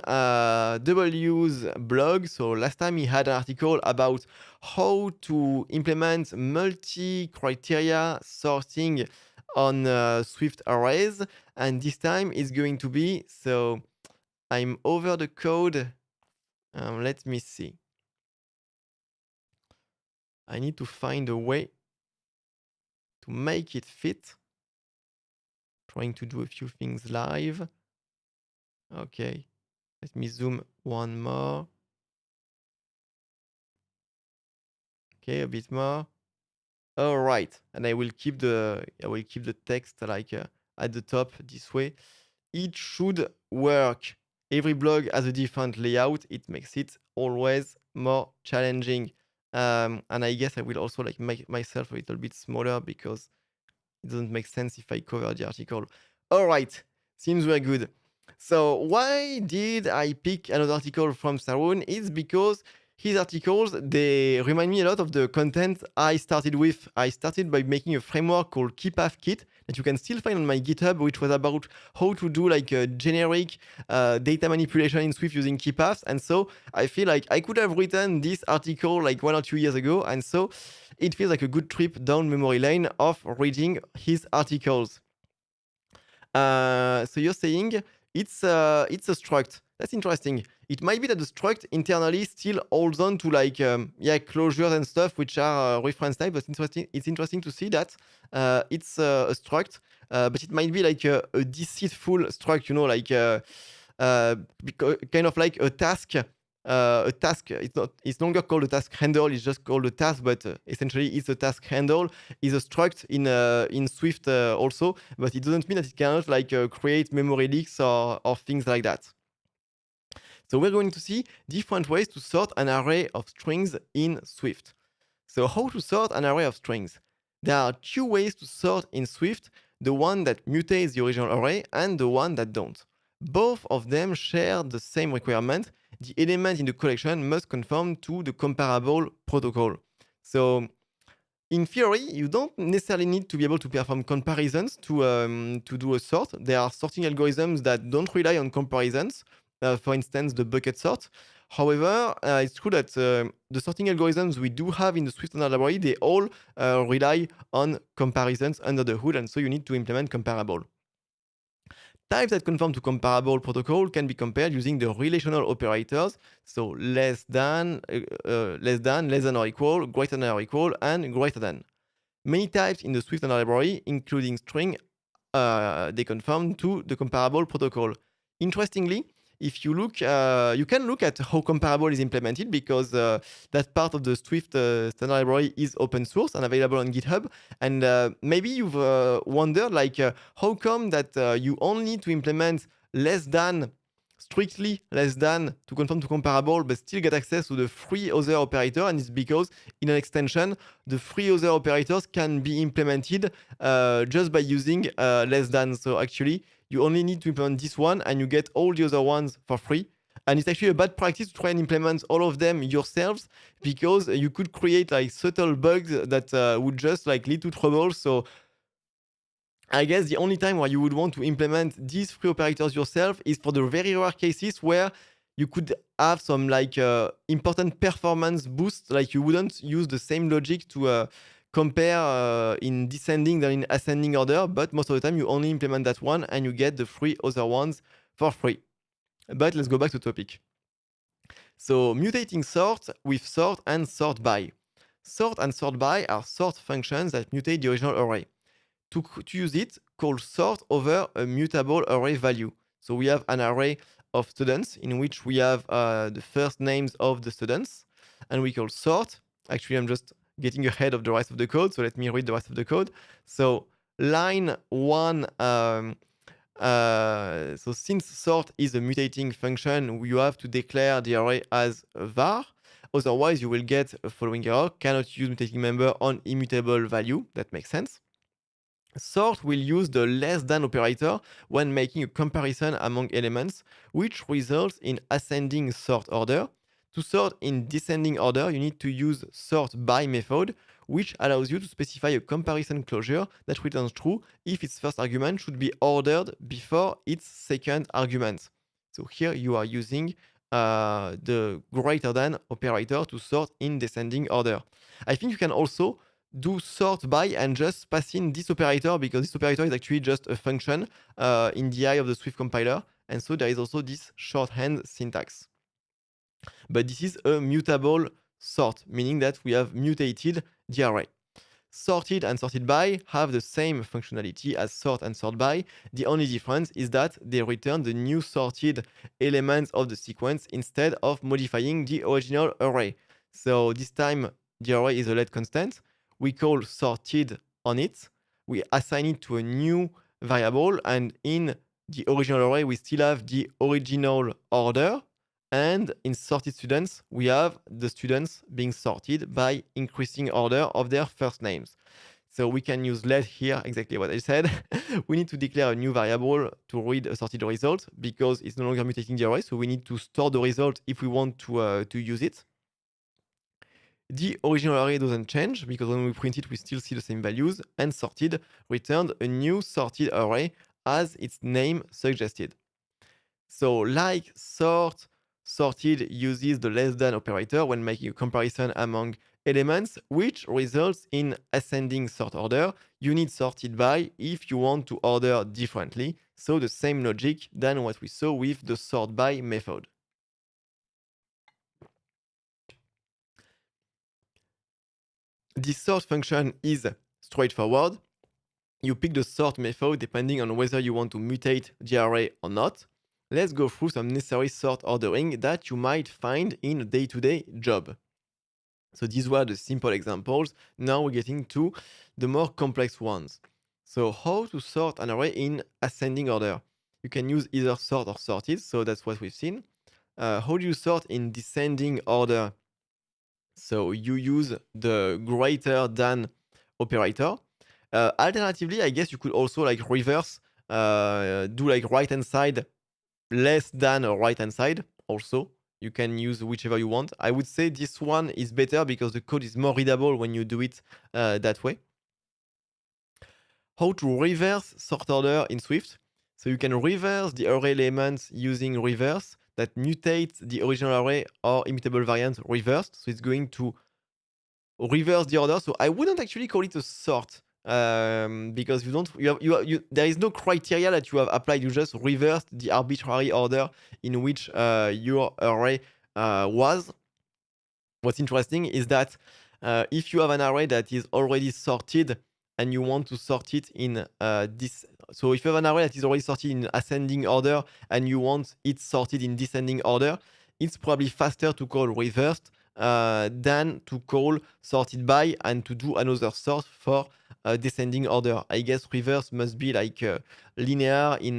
W's blog. So last time he had an article about how to implement multi-criteria sorting on Swift arrays. And this time it's going to be, so I'm over the code. Let me see. I need to find a way to make it fit. Trying to do a few things live. Okay, let me zoom one more. Okay, a bit more. All right, and I will keep the text at the top this way. It should work. Every blog has a different layout. It makes it always more challenging. And I guess I will also make myself a little bit smaller because it doesn't make sense if I cover the article. All right, seems we're good. So why did I pick another article from Sarun? It's because his articles, they remind me a lot of the content I started with. I started by making a framework called KeePath Kit that you can still find on my GitHub, which was about how to do like a generic data manipulation in Swift using KeePaths. And so I feel like I could have written this article like 1 or 2 years ago. And so it feels like a good trip down memory lane of reading his articles. So you're saying it's a struct. That's interesting. It might be that the struct internally still holds on to like closures and stuff which are reference type. But interesting. It's interesting to see that it's a struct, but it might be like a deceitful struct. You know, like kind of like a task. A task. It's not. It's no longer called a task handle. It's just called a task. But essentially, it's a task handle. Is a struct in Swift also. But it doesn't mean that it cannot like create memory leaks or things like that. So we're going to see different ways to sort an array of strings in Swift. So how to sort an array of strings? There are two ways to sort in Swift, the one that mutates the original array and the one that don't. Both of them share the same requirement. The element in the collection must conform to the comparable protocol. So in theory, you don't necessarily need to be able to perform comparisons to do a sort. There are sorting algorithms that don't rely on comparisons. For instance, the bucket sort. However, it's true that the sorting algorithms we do have in the Swift standard library, they all rely on comparisons under the hood, and so you need to implement comparable. Types that conform to comparable protocol can be compared using the relational operators, so less than or equal, greater than or equal, and greater than. Many types in the Swift standard library, including string, they conform to the comparable protocol. Interestingly, if you look, you can look at how comparable is implemented because that part of the Swift standard library is open source and available on GitHub. And maybe you've wondered, like, how come that you only need to implement less than, strictly less than, to conform to comparable, but still get access to the three other operator? And it's because in an extension, the three other operators can be implemented just by using less than. So actually, you only need to implement this one and you get all the other ones for free. And it's actually a bad practice to try and implement all of them yourselves because you could create like subtle bugs that would just like lead to trouble. So I guess the only time where you would want to implement these three operators yourself is for the very rare cases where you could have some like important performance boost. Like you wouldn't use the same logic to compare in descending than in ascending order, but most of the time you only implement that one and you get the three other ones for free. But let's go back to topic. So mutating sort with sort and sort by. Sort and sort by are sort functions that mutate the original array. To use it, call sort over a mutable array value. So we have an array of students in which we have the first names of the students, and we call sort. Actually, I'm just getting ahead of the rest of the code, so let me read the rest of the code. So line 1, so since sort is a mutating function, you have to declare the array as a var. Otherwise, you will get a following error: cannot use mutating member on immutable value. That makes sense. Sort will use the less than operator when making a comparison among elements, which results in ascending sort order. To sort in descending order, you need to use sort by method, which allows you to specify a comparison closure that returns true if its first argument should be ordered before its second argument. So here you are using the greater than operator to sort in descending order. I think you can also do sort by and just pass in this operator because this operator is actually just a function in the eye of the Swift compiler. And so there is also this shorthand syntax. But this is a mutable sort, meaning that we have mutated the array. Sorted and sorted by have the same functionality as sort and sort by. The only difference is that they return the new sorted elements of the sequence instead of modifying the original array. So this time the array is a let constant. We call sorted on it. We assign it to a new variable, and in the original array, we still have the original order. And in sorted students, we have the students being sorted by increasing order of their first names. So we can use let here, exactly what I said. We need to declare a new variable to read a sorted result because it's no longer mutating the array. So we need to store the result if we want to use it. The original array doesn't change because when we print it, we still see the same values. And sorted returned a new sorted array as its name suggested. So like sorted uses the less than operator when making a comparison among elements, which results in ascending sort order. You need sorted by if you want to order differently. So the same logic than what we saw with the sort by method. This sort function is straightforward. You pick the sort method depending on whether you want to mutate the array or not. Let's go through some necessary sort ordering that you might find in a day-to-day job. So these were the simple examples. Now we're getting to the more complex ones. So how to sort an array in ascending order? You can use either sort or sorted, so that's what we've seen. How do you sort in descending order? So you use the greater than operator. Alternatively, I guess you could also like reverse, do like right hand side less than or right hand side also. You can use whichever you want. I would say this one is better because the code is more readable when you do it that way. How to reverse sort order in Swift. So you can reverse the array elements using reverse that mutates the original array or immutable variant reversed. So it's going to reverse the order. So I wouldn't actually call it a sort because there is no criteria that you have applied. You just reversed the arbitrary order in which your array was. What's interesting is that if you have an array that is already sorted and you want to sort it in so if you have an array that is already sorted in ascending order and you want it sorted in descending order, it's probably faster to call reversed than to call sorted by and to do another sort for descending order. I guess reverse must be like linear in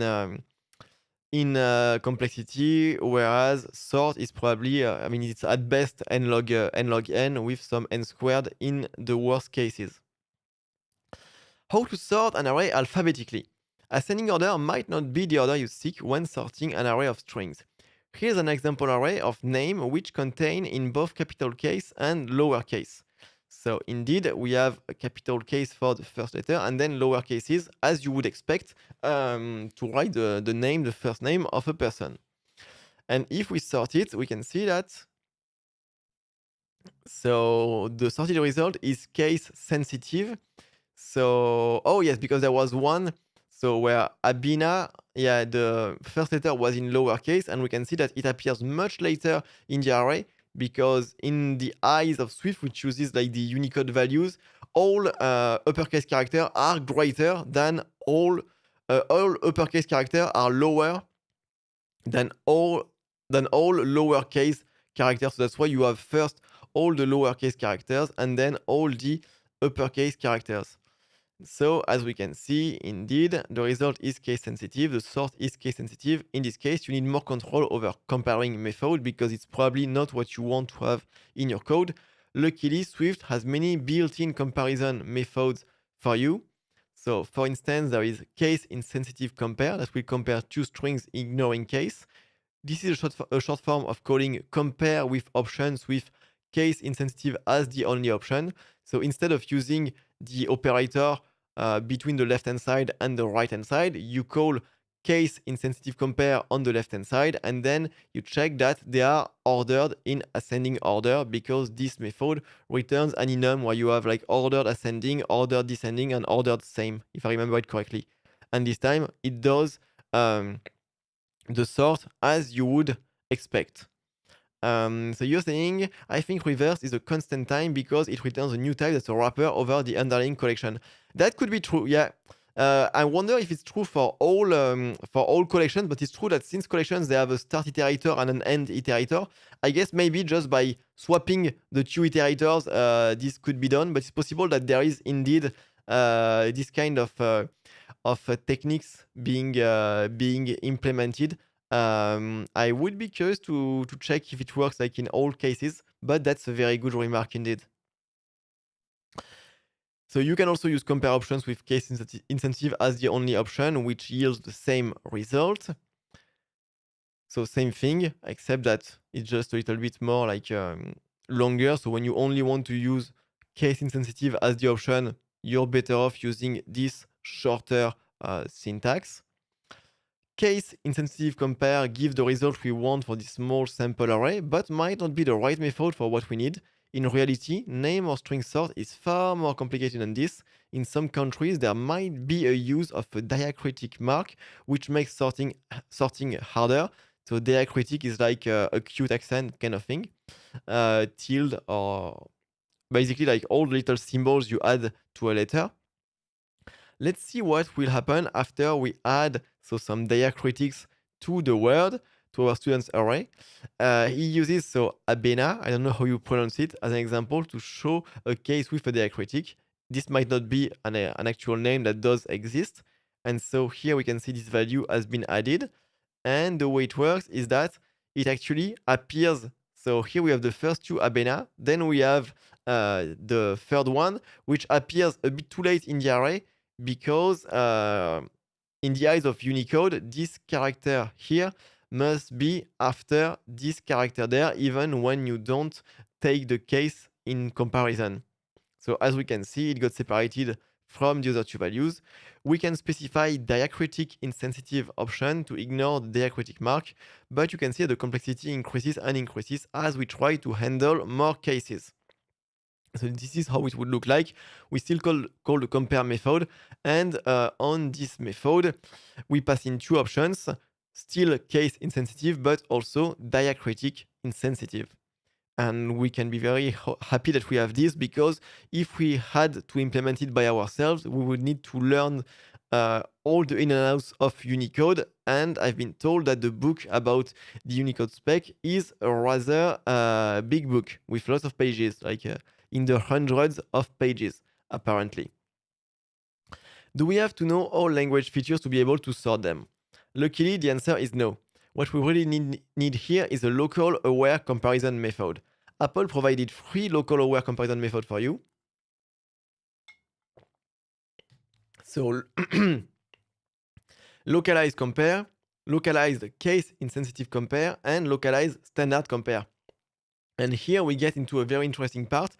complexity, whereas sort is probably, I mean, it's at best n log n with some n squared in the worst cases. How to sort an array alphabetically? Ascending order might not be the order you seek when sorting an array of strings. Here's an example array of name which contain in both capital case and lowercase. So indeed, we have a capital case for the first letter and then lower cases, as you would expect, to write the name, the first name of a person. And if we sort it, we can see that. So the sorted result is case sensitive. So, oh yes, because there was one. So where Abina, yeah, the first letter was in lowercase, and we can see that it appears much later in the array because in the eyes of Swift, which uses like the Unicode values, all uppercase characters are greater than all uppercase characters are lower than all lowercase characters. So that's why you have first all the lowercase characters and then all the uppercase characters. So as we can see, indeed, the result is case sensitive, the sort is case sensitive. In this case, you need more control over comparing method because it's probably not what you want to have in your code. Luckily, Swift has many built-in comparison methods for you. So for instance, there is case insensitive compare that will compare two strings ignoring case. This is a short form of calling compare with options with case insensitive as the only option. So instead of using the operator between the left-hand side and the right-hand side, you call case insensitive compare on the left-hand side, and then you check that they are ordered in ascending order because this method returns an enum where you have like ordered ascending, ordered descending, and ordered same, if I remember it correctly. And this time it does the sort as you would expect. So you're saying, I think reverse is a constant time because it returns a new type that's a wrapper over the underlying collection. That could be true, yeah. I wonder if it's true for all collections, but it's true that since collections, they have a start iterator and an end iterator. I guess maybe just by swapping the two iterators, this could be done, but it's possible that there is indeed this kind of techniques being implemented. I would be curious to check if it works like in all cases, but that's a very good remark indeed. So you can also use compare options with case insensitive as the only option, which yields the same result. So same thing, except that it's just a little bit more like longer. So when you only want to use case insensitive as the option, you're better off using this shorter syntax. Case insensitive compare gives the result we want for this small sample array, but might not be the right method for what we need. In reality, name or string sort is far more complicated than this. In some countries, there might be a use of a diacritic mark, which makes sorting harder. So diacritic is like a cute accent kind of thing. Tilde, or basically like all the little symbols you add to a letter. Let's see what will happen after we add some diacritics to the word, to our students array. He uses Abena, I don't know how you pronounce it, as an example to show a case with a diacritic. This might not be an actual name that does exist. And so here we can see this value has been added. And the way it works is that it actually appears. So here we have the first two Abena, then we have the third one, which appears a bit too late in the array because in the eyes of Unicode, this character here must be after this character there, even when you don't take the case in comparison. So as we can see, it got separated from the other two values. We can specify diacritic insensitive option to ignore the diacritic mark, but you can see the complexity increases and increases as we try to handle more cases. So this is how it would look like. We still call the compare method, and on this method, we pass in two options, still case insensitive, but also diacritic insensitive. And we can be very happy that we have this, because if we had to implement it by ourselves, we would need to learn all the in and outs of Unicode. And I've been told that the book about the Unicode spec is a rather big book with lots of pages, like in the hundreds of pages, apparently. Do we have to know all language features to be able to sort them? Luckily, the answer is no. What we really need here is a local aware comparison method. Apple provided free local aware comparison method for you. So localized compare, localized case insensitive compare, and localized standard compare. And here we get into a very interesting part,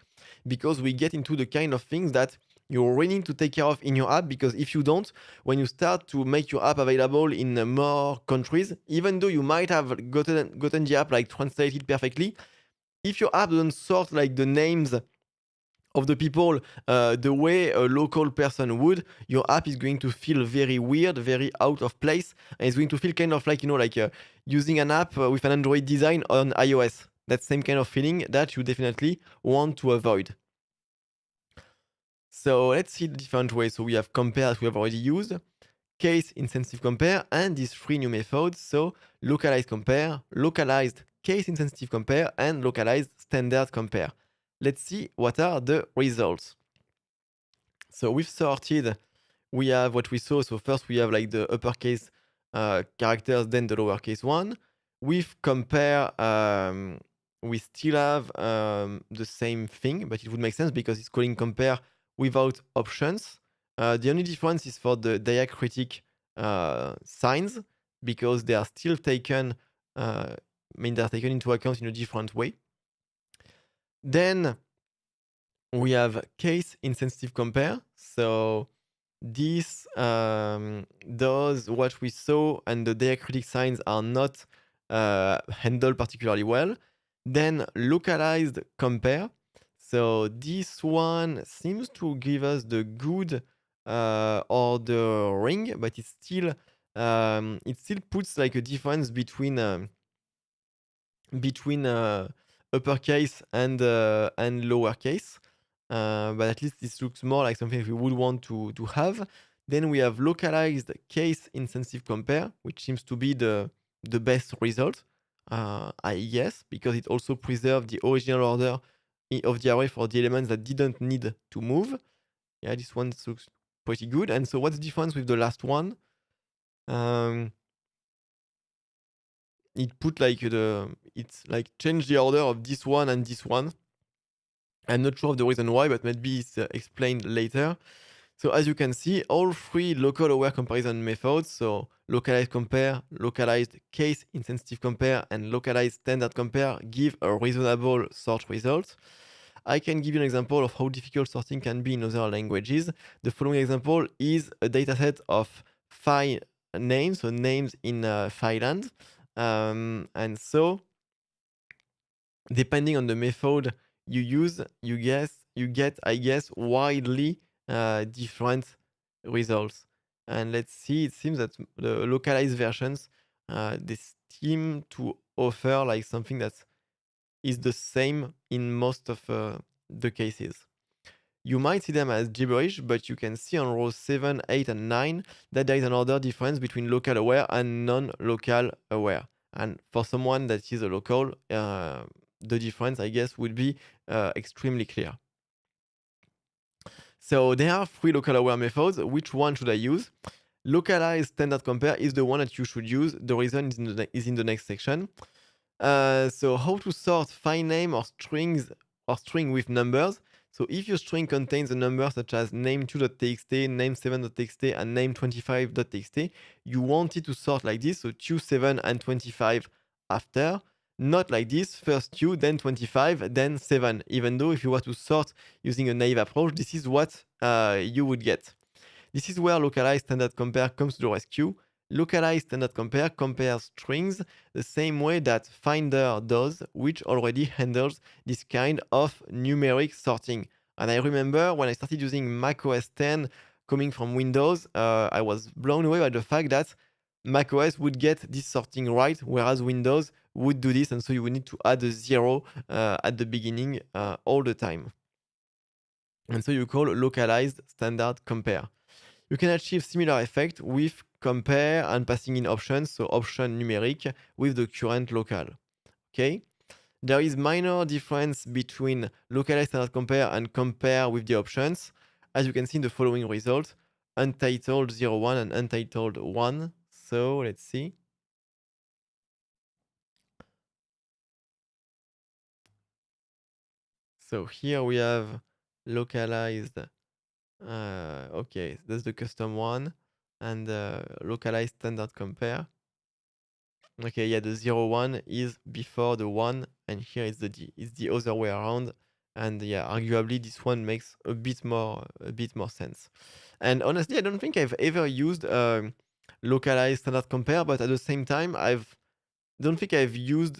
because we get into the kind of things that you really need to take care of in your app, because if you don't, when you start to make your app available in more countries, even though you might have gotten the app like translated perfectly, if your app doesn't sort like the names of the people the way a local person would, your app is going to feel very weird, very out of place, and it's going to feel kind of like, using an app with an Android design on iOS. That same kind of feeling that you definitely want to avoid. So let's see the different ways. So we have compare that we have already used, case insensitive compare, and these three new methods. So localized compare, localized case insensitive compare, and localized standard compare. Let's see what are the results. So we've sorted, we have what we saw. So first we have like the uppercase characters, then the lowercase one. With compare, we still have the same thing, but it would make sense because it's calling compare without options. The only difference is for the diacritic signs, because they are still taken, they're taken into account in a different way. Then we have case insensitive compare. So this does what we saw, and the diacritic signs are not handled particularly well. Then localized compare. So this one seems to give us the good or the ring, but it still puts like a difference between uppercase and lowercase. But at least this looks more like something we would want to have. Then we have localized case insensitive compare, which seems to be the best result, I guess, because it also preserved the original order of the array for the elements that didn't need to move. Yeah, this one looks pretty good. And so what's the difference with the last one? It put like it's like change the order of this one and this one. I'm not sure of the reason why, but maybe it's explained later. So as you can see, all three local aware comparison methods, so localized compare, localized case insensitive compare, and localized standard compare, give a reasonable sort result. I can give you an example of how difficult sorting can be in other languages. The following example is a dataset of file names, so names in Thailand. And so, depending on the method you use, you get, I guess, widely different results. And let's see, it seems that the localized versions they seem to offer like something that is the same in most of the cases. You might see them as gibberish, but you can see on rows 7, 8, and 9 that there is an order difference between local aware and non-local aware. And for someone that is a local, the difference, I guess, would be extremely clear. So there are three local aware methods. Which one should I use? Localized standard compare is the one that you should use. The reason is in the next section. So how to sort file name or string with numbers. So if your string contains a number such as name2.txt, name7.txt, and name25.txt, you want it to sort like this, so 2, 7, and 25 after. Not like this, first 2, then 25, then 7. Even though if you were to sort using a naive approach, this is what you would get. This is where localized standard compare comes to the rescue. Localized standard compare compares strings the same way that Finder does, which already handles this kind of numeric sorting. And I remember when I started using macOS 10 coming from Windows, I was blown away by the fact that macOS would get this sorting right, whereas Windows would do this, and so you would need to add a 0 at the beginning all the time. And so you call localized standard compare. You can achieve similar effect with compare and passing in options, so option numeric with the current local. Okay? There is minor difference between localized standard compare and compare with the options. As you can see in the following result, untitled 01 and untitled 1. So let's see. So here we have localized. Okay, that's the custom one, and localized standard compare. Okay, yeah, the 01 is before the 1, and here is the D. It's the other way around, and yeah, arguably this one makes a bit more sense. And honestly, I don't think I've ever used localized standard compare, but at the same time, don't think I've used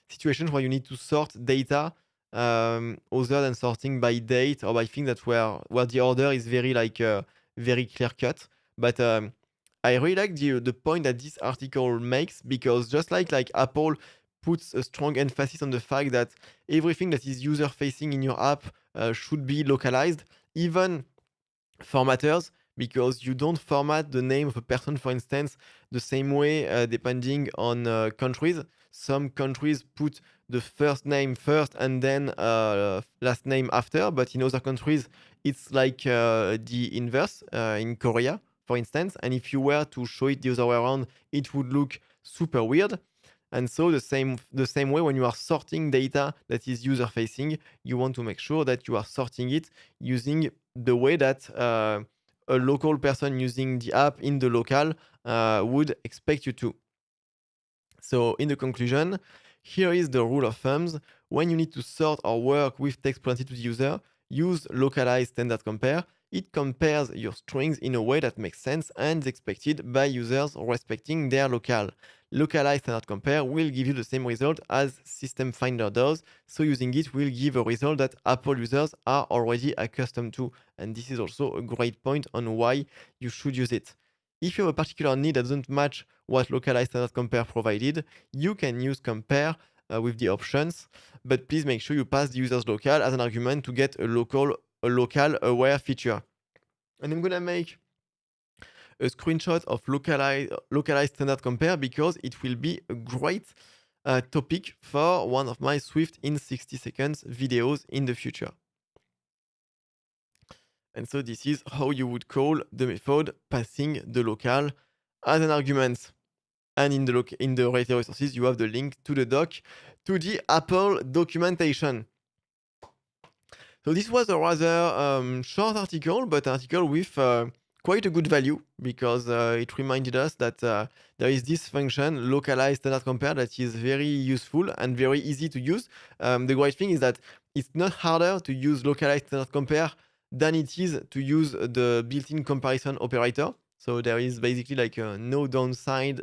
situations where you need to sort data other than sorting by date or by things that where the order is very very clear cut. But I really like the point that this article makes, because just like Apple puts a strong emphasis on the fact that everything that is user facing in your app should be localized, even formatters, because you don't format the name of a person, for instance, the same way depending on countries. Some countries put the first name first and then last name after, but in other countries, it's like the inverse in Korea, for instance. And if you were to show it the other way around, it would look super weird. And so the same way, when you are sorting data that is user facing, you want to make sure that you are sorting it using the way that a local person using the app in the local would expect you to. So in the conclusion, here is the rule of thumbs. When you need to sort or work with text presented to the user, use localized standard compare. It compares your strings in a way that makes sense and is expected by users respecting their local. Localized standard compare will give you the same result as System Finder does, so using it will give a result that Apple users are already accustomed to. And this is also a great point on why you should use it. If you have a particular need that doesn't match what localized standard compare provided, you can use compare with the options, but please make sure you pass the user's local as an argument to get a local aware feature. And I'm gonna make a screenshot of localized standard compare because it will be a great topic for one of my Swift in 60 seconds videos in the future. And so this is how you would call the method passing the local as an argument. And in the related resources, you have the link to the doc to the Apple documentation. So this was a rather short article, but an article with quite a good value because it reminded us that there is this function, localized standard compare, that is very useful and very easy to use. The great thing is that it's not harder to use localized standard compare than it is to use the built-in comparison operator. So there is basically like no downside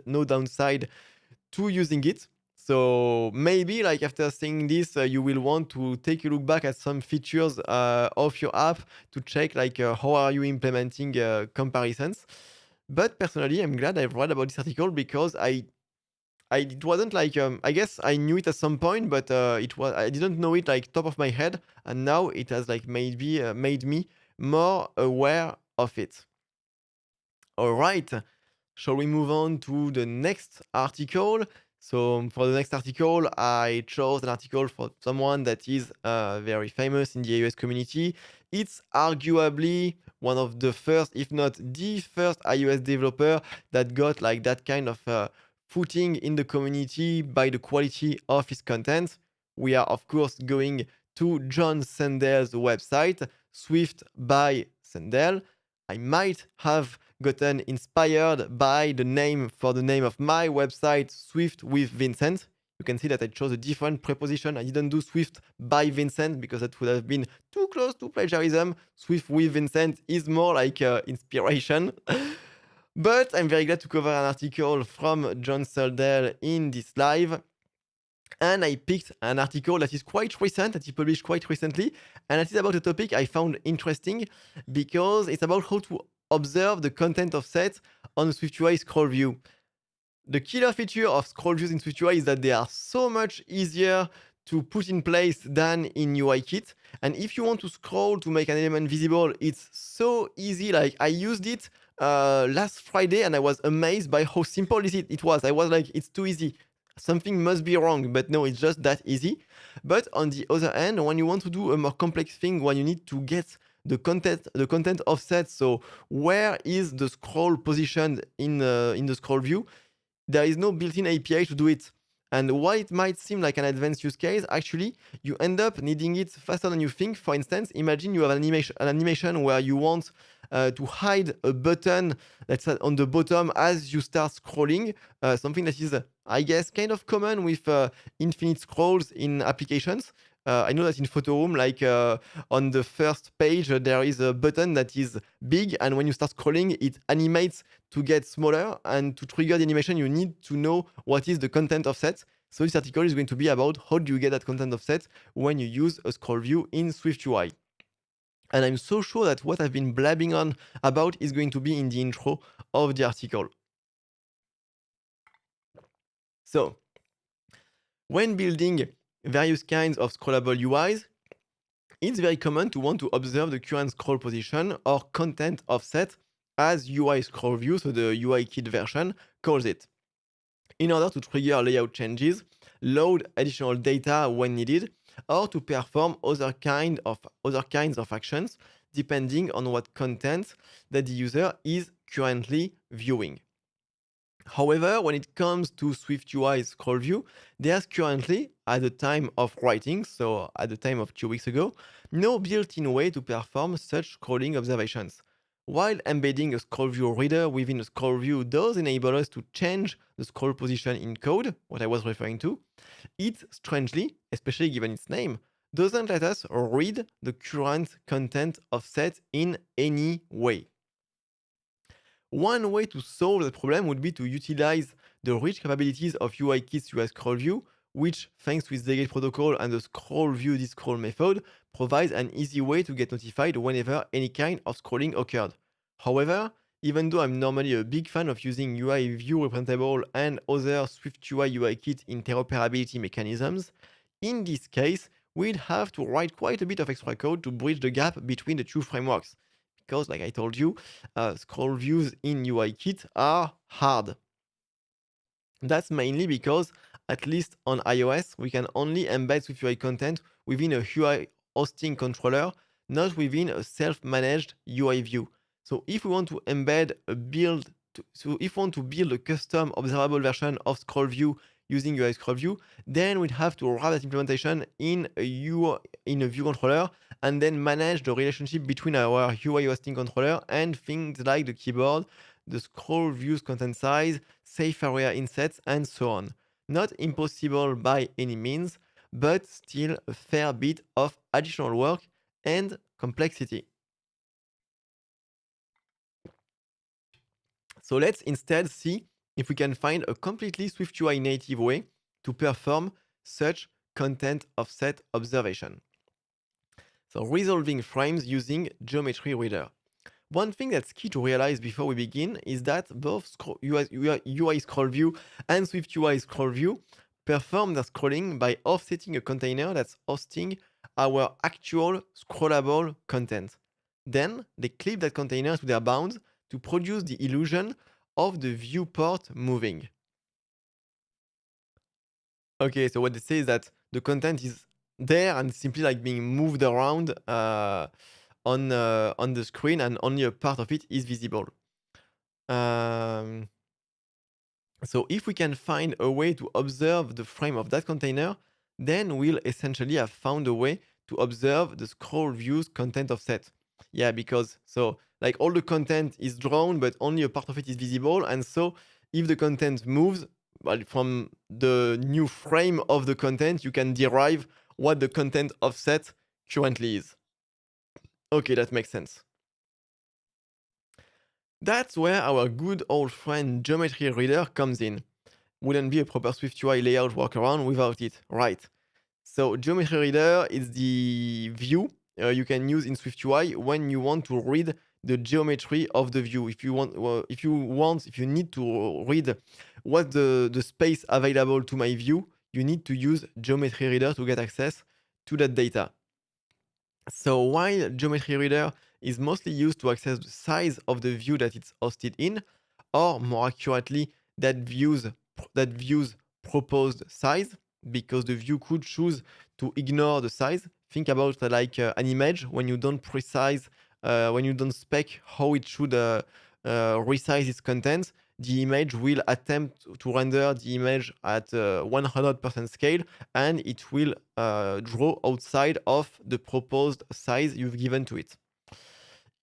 to using it. So maybe like after seeing this, you will want to take a look back at some features of your app to check like how are you implementing comparisons. But personally, I'm glad I've read about this article because it wasn't like I guess I knew it at some point, but I didn't know it like top of my head, and now it has like made me more aware of it. All right. Shall we move on to the next article? So for the next article, I chose an article for someone that is very famous in the iOS community. It's arguably one of the first, if not the first iOS developer that got like that kind of footing in the community by the quality of his content. We are of course going to John Sandel's website, Swift by Sandel. I might have gotten inspired by the name of my website, Swift with Vincent. You can see that I chose a different preposition. I didn't do Swift by Vincent because that would have been too close to plagiarism. Swift with Vincent is more like inspiration. But I'm very glad to cover an article from John Sandel in this live. And I picked an article that is quite recent, that he published quite recently, and it is about a topic I found interesting because it's about how to observe the content offset on the SwiftUI scroll view. The killer feature of scroll views in SwiftUI is that they are so much easier to put in place than in UIKit. And if you want to scroll to make an element visible, it's so easy. Like I used it last Friday and I was amazed by how simple it was. I was like, it's too easy. Something must be wrong, but no, it's just that easy. But on the other hand, when you want to do a more complex thing, when you need to get the content offset, so where is the scroll positioned in the scroll view, there is no built-in API to do it. And while it might seem like an advanced use case, actually, you end up needing it faster than you think. For instance, imagine you have an animation where you want to hide a button that's on the bottom as you start scrolling, something that is, I guess, kind of common with infinite scrolls in applications. I know that in Photoroom, like on the first page, there is a button that is big, and when you start scrolling, it animates to get smaller. And to trigger the animation, you need to know what is the content offset. So this article is going to be about how do you get that content offset when you use a scroll view in SwiftUI. And I'm so sure that what I've been blabbing on about is going to be in the intro of the article. So, when building various kinds of scrollable UIs, it's very common to want to observe the current scroll position or content offset as UI scroll view, so the UIKit version calls it, in order to trigger layout changes, load additional data when needed, or to perform other kinds of actions depending on what content that the user is currently viewing. However, when it comes to SwiftUI scroll view, there's currently, at the time of writing, so at the time of 2 weeks ago, no built-in way to perform such scrolling observations. While embedding a scroll view reader within a scroll view does enable us to change the scroll position in code, what I was referring to, it strangely, especially given its name, doesn't let us read the current content offset in any way. One way to solve the problem would be to utilize the rich capabilities of UIKit's UI scroll view, which, thanks to its delegate protocol and the scroll view scroll method, provides an easy way to get notified whenever any kind of scrolling occurred. However, even though I'm normally a big fan of using UI view representable and other SwiftUI UIKit interoperability mechanisms, in this case, we'd have to write quite a bit of extra code to bridge the gap between the two frameworks. Because, like I told you, scroll views in UIKit are hard. That's mainly because, at least on iOS, we can only embed SwiftUI content within a UI hosting controller, not within a self-managed UI view. So if we want to embed if we want to build a custom observable version of scroll view using UI scroll view, then we'd have to wrap that implementation in a view controller, and then manage the relationship between our UI hosting controller and things like the keyboard, the scroll views content size, safe area insets, and so on. Not impossible by any means, but still a fair bit of additional work and complexity. So let's instead see if we can find a completely SwiftUI native way to perform such content offset observation. So resolving frames using Geometry Reader. One thing that's key to realize before we begin is that both UI scroll view and SwiftUI scroll view perform their scrolling by offsetting a container that's hosting our actual scrollable content. Then they clip that container to their bounds to produce the illusion of the viewport moving. Okay, so what they say is that the content is there and simply like being moved around on the screen, and only a part of it is visible. So if we can find a way to observe the frame of that container, then we'll essentially have found a way to observe the scroll views content offset. Yeah, because so like all the content is drawn, but only a part of it is visible. And so if the content moves, well, from the new frame of the content, you can derive what the content offset currently is. Okay, that makes sense. That's where our good old friend Geometry Reader comes in. Wouldn't be a proper SwiftUI layout workaround without it, right? So Geometry Reader is the view you can use in SwiftUI when you want to read the geometry of the view. If you need to read what's the space available to my view, you need to use Geometry Reader to get access to that data. So while Geometry Reader is mostly used to access the size of the view that it's hosted in, or more accurately, that view's proposed size, because the view could choose to ignore the size. Think about like an image when you don't spec how it should resize its contents. The image will attempt to render the image at 100% scale, and it will draw outside of the proposed size you've given to it.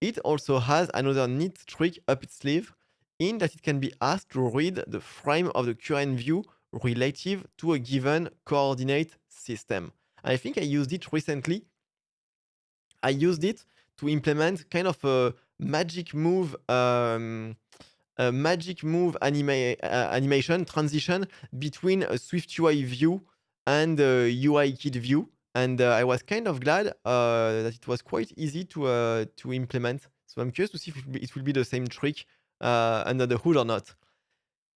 It also has another neat trick up its sleeve, in that it can be asked to read the frame of the current view relative to a given coordinate system. I think I used it recently. I used it to implement kind of a magic move animation transition between a SwiftUI view and a UIKit view, and I was kind of glad that it was quite easy to implement. So I'm curious to see if it will be the same trick under the hood or not.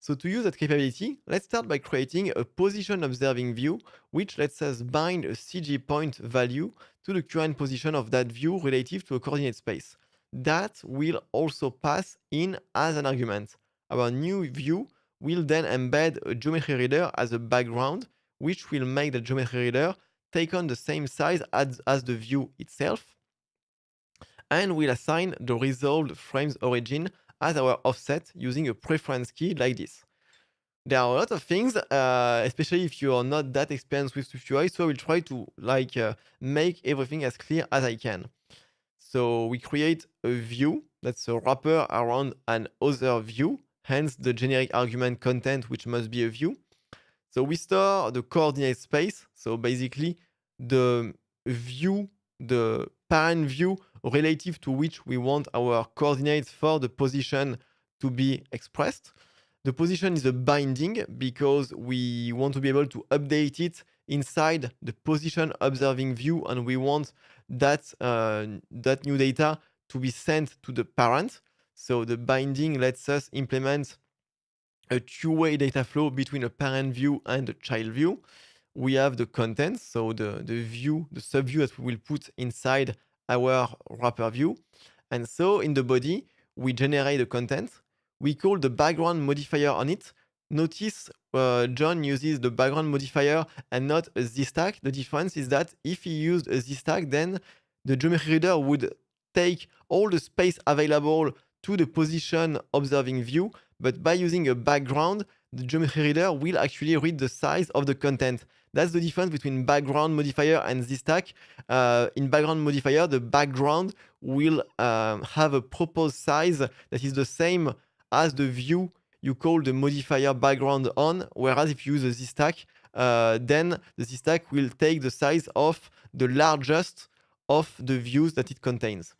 So to use that capability, let's start by creating a position observing view, which lets us bind a CG point value to the current position of that view relative to a coordinate space. That will also pass in as an argument. Our new view will then embed a Geometry Reader as a background, which will make the Geometry Reader take on the same size as the view itself, and we'll assign the resolved frame's origin as our offset using a preference key like this. There are a lot of things, especially if you are not that experienced with SwiftUI, so I will try to make everything as clear as I can. So we create a view that's a wrapper around an other view, hence the generic argument content, which must be a view. So we store the coordinate space, so basically the view, the parent view relative to which we want our coordinates for the position to be expressed. The position is a binding because we want to be able to update it inside the position observing view, and we want that new data to be sent to the parent. So the binding lets us implement a two-way data flow between a parent view and a child view. We have the contents, so the view, the subview that we will put inside our wrapper view. And so in the body, we generate the content. We call the background modifier on it. Notice John uses the background modifier and not a Z-stack. The difference is that if he used a Z-stack, then the Geometry Reader would take all the space available to the position observing view, but by using a background, the Geometry Reader will actually read the size of the content. That's the difference between background modifier and ZStack. In background modifier, the background will have a proposed size that is the same as the view you call the modifier background on, whereas if you use a ZStack, then the ZStack will take the size of the largest of the views that it contains.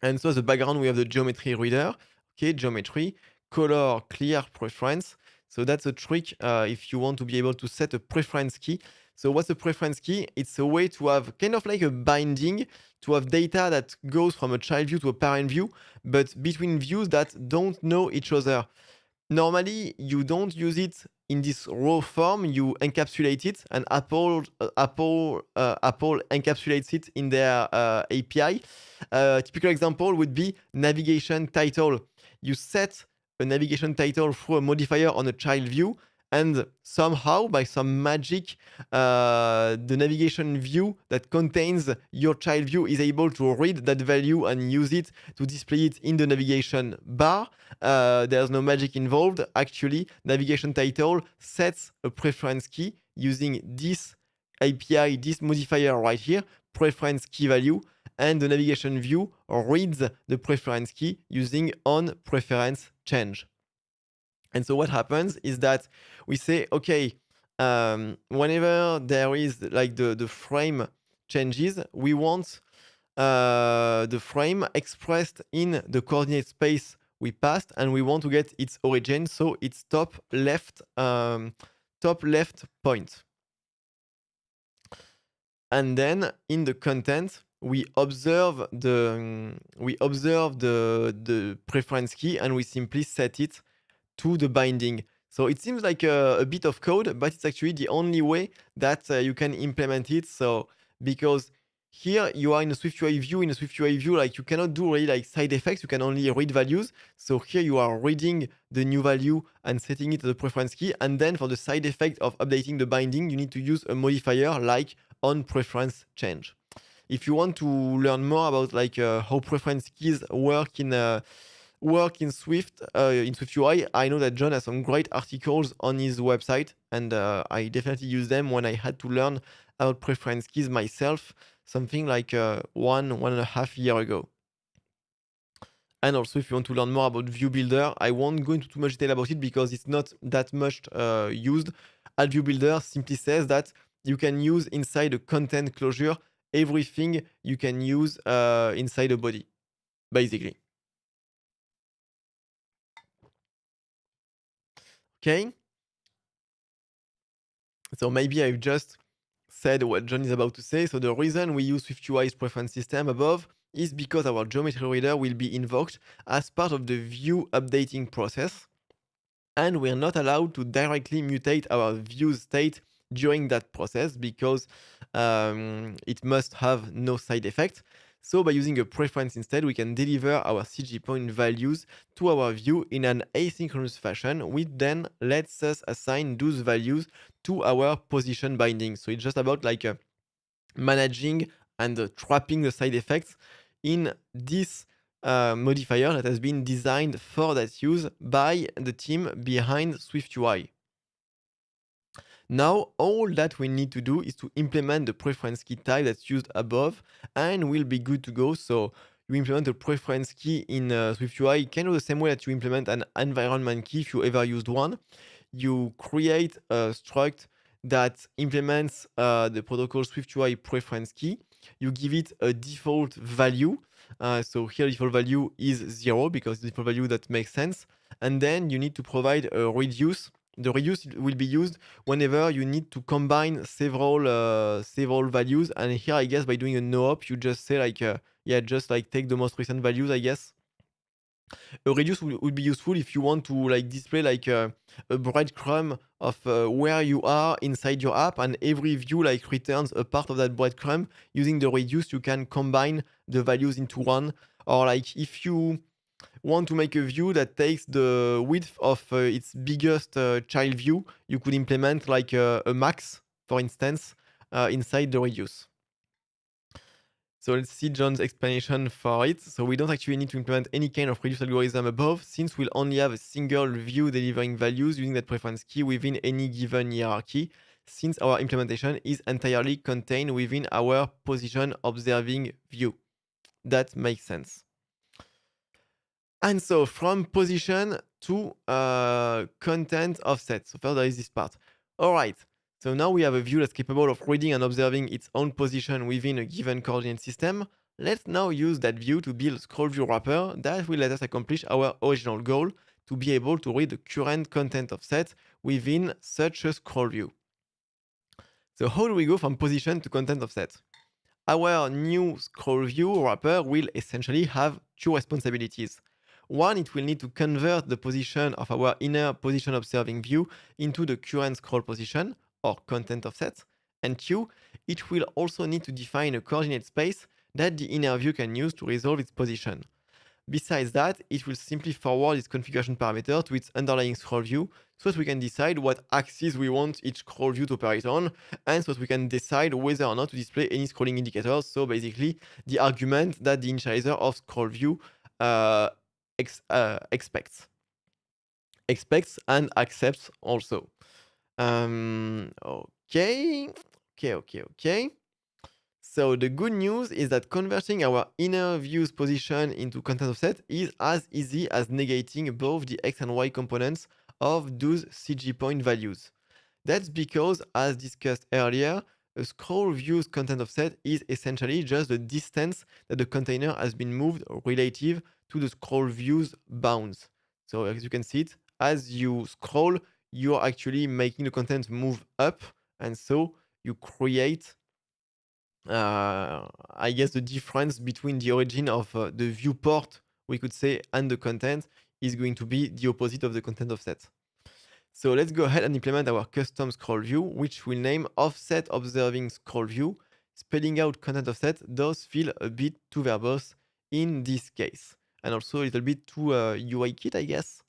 And so as a background, we have the geometry reader, okay, geometry, color, clear, preference. So that's a trick if you want to be able to set a preference key. So what's a preference key? It's a way to have kind of like a binding, to have data that goes from a child view to a parent view, but between views that don't know each other. Normally, you don't use it in this raw form. You encapsulate it, and Apple encapsulates it in their API. A typical example would be navigation title. You set a navigation title through a modifier on a child view, and somehow, by some magic, the navigation view that contains your child view is able to read that value and use it to display it in the navigation bar. There's no magic involved. Actually, navigation title sets a preference key using this API, this modifier right here, preference key value, and the navigation view reads the preference key using on preference change. And so what happens is that we say, okay, whenever there is like the frame changes, we want the frame expressed in the coordinate space we passed, and we want to get its origin, so its top left point. And then in the content, we observe the preference key, and we simply set it to the binding. So it seems like a bit of code, but it's actually the only way that you can implement it. So because here you are in a SwiftUI view. In a SwiftUI view, like you cannot do really like side effects. You can only read values. So here you are reading the new value and setting it to the preference key. And then for the side effect of updating the binding, you need to use a modifier like on preference change. If you want to learn more about like how preference keys work in Swift, in SwiftUI, I know that John has some great articles on his website, and I definitely use them when I had to learn about preference keys myself, something like 1.5 years ago. And also, if you want to learn more about View Builder, I won't go into too much detail about it because it's not that much used. At View Builder simply says that you can use inside a content closure everything you can use inside a body, basically. Okay, so maybe I've just said what John is about to say. So the reason we use SwiftUI's preference system above is because our geometry reader will be invoked as part of the view updating process, and we're not allowed to directly mutate our view state during that process because it must have no side effect. So by using a preference instead, we can deliver our CG point values to our view in an asynchronous fashion, which then lets us assign those values to our position binding. So it's just about like managing and trapping the side effects in this modifier that has been designed for that use by the team behind SwiftUI. Now, all that we need to do is to implement the preference key type that's used above, and we'll be good to go. So you implement a preference key in SwiftUI kind of the same way that you implement an environment key if you ever used one. You create a struct that implements the protocol SwiftUI preference key. You give it a default value. So here default value is 0 because the default value that makes sense. And then you need to provide a reduce. The reduce will be used whenever you need to combine several values. And here, I guess by doing a no-op, you just say like, just like take the most recent values, I guess. A reduce would be useful if you want to like display like a breadcrumb of where you are inside your app, and every view like returns a part of that breadcrumb. Using the reduce, you can combine the values into one. Or like if you want to make a view that takes the width of its biggest child view, you could implement like a max, for instance, inside the reduce. So let's see John's explanation for it. So we don't actually need to implement any kind of reduce algorithm above, since we'll only have a single view delivering values using that preference key within any given hierarchy. since our implementation is entirely contained within our position observing view. That makes sense. And so from position to content offset. So first there is this part. All right. So now we have a view that's capable of reading and observing its own position within a given coordinate system. Let's now use that view to build a scroll view wrapper that will let us accomplish our original goal to be able to read the current content offset within such a scroll view. So how do we go from position to content offset? Our new scroll view wrapper will essentially have two responsibilities. One, it will need to convert the position of our inner position observing view into the current scroll position, or content offset. And two, it will also need to define a coordinate space that the inner view can use to resolve its position. Besides that, it will simply forward its configuration parameter to its underlying scroll view so that we can decide what axis we want each scroll view to operate on, and so that we can decide whether or not to display any scrolling indicators. So basically, the argument that the initializer of scroll view expects and accepts also. Okay. So the good news is that converting our inner view's position into content offset is as easy as negating both the x and y components of those CG point values. That's because, as discussed earlier, a scroll view's content offset is essentially just the distance that the container has been moved relative to the scroll view's bounds. So as you can see it, as you scroll, you're actually making the content move up, and so you create I guess the difference between the origin of the viewport, we could say, and the content is going to be the opposite of the content offset. So let's go ahead and implement our custom scroll view, which we'll name offset observing scroll view. Spelling out content offset does feel a bit too verbose in this case, and also a little bit too UI kit, I guess.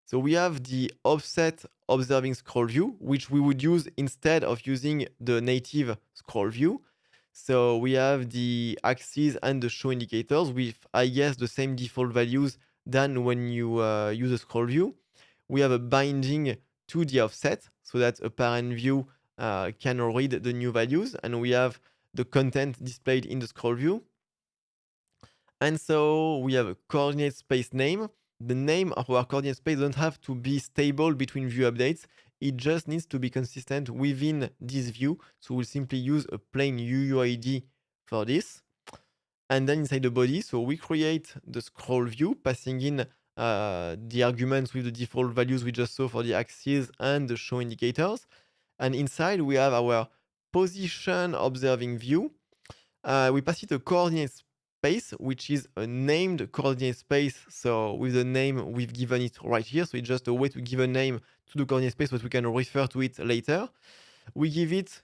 So we have the offset observing scroll view, which we would use instead of using the native scroll view. So we have the axes and the show indicators with, I guess, the same default values than when you use a scroll view. We have a binding to the offset so that a parent view can read the new values, and we have the content displayed in the scroll view. And so we have a coordinate space name. The name of our coordinate space doesn't have to be stable between view updates. It just needs to be consistent within this view. So we'll simply use a plain UUID for this. And then inside the body, so we create the scroll view, passing in the arguments with the default values we just saw for the axes and the show indicators. And inside we have our position observing view. We pass it a coordinate space, which is a named coordinate space. So with the name we've given it right here. So it's just a way to give a name to the coordinate space, but we can refer to it later. We give it,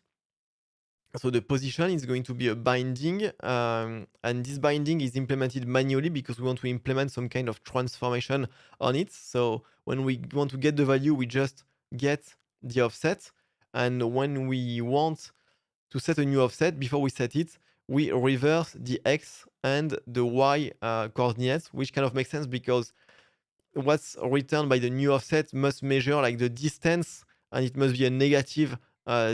so the position is going to be a binding, and this binding is implemented manually because we want to implement some kind of transformation on it. So when we want to get the value, we just get the offset. And when we want to set a new offset, before we set it, we reverse the x and the y coordinates, which kind of makes sense because what's returned by the new offset must measure like the distance, and it must be a negative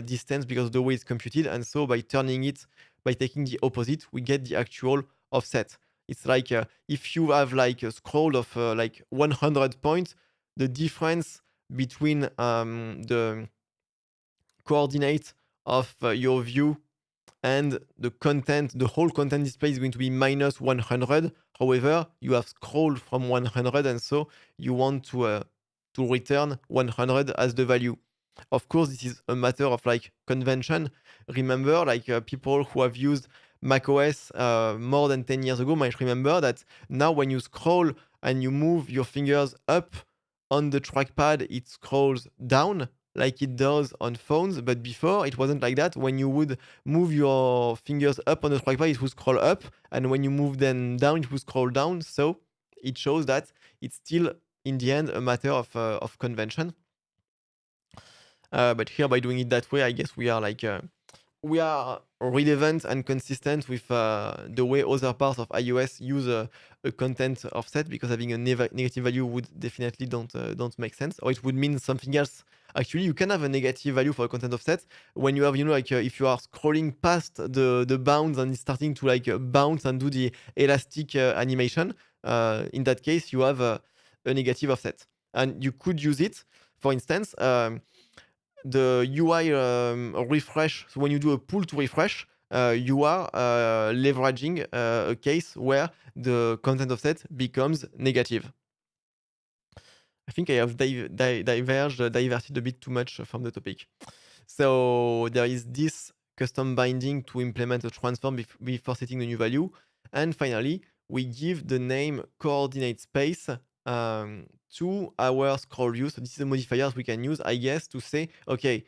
distance because of the way it's computed. And so by turning it, by taking the opposite, we get the actual offset. It's like if you have like a scroll of like 100 points, the difference between the coordinate of your view and the content, the whole content display is going to be minus 100. However, you have scrolled from 100, and so you want to return 100 as the value. Of course, this is a matter of like convention. Remember, like people who have used macOS more than 10 years ago might remember that now when you scroll and you move your fingers up on the trackpad, it scrolls down like it does on phones, but before it wasn't like that. When you would move your fingers up on the trackpad, it would scroll up, and when you move them down, it would scroll down. So it shows that it's still, in the end, a matter of convention. But here, by doing it that way, I guess we are like we are relevant and consistent with the way other parts of iOS use a content offset, because having a negative value would definitely don't make sense, or it would mean something else. Actually, you can have a negative value for a content offset when you have, like if you are scrolling past the bounds and it's starting to like bounce and do the elastic animation. In that case, you have a negative offset, and you could use it. For instance, the UI refresh. So when you do a pull to refresh, you are leveraging a case where the content offset becomes negative. I think I have diverted a bit too much from the topic. So there is this custom binding to implement a transform before setting the new value. And finally, we give the name coordinate space to our scroll view. So this is a modifier we can use, I guess, to say, okay,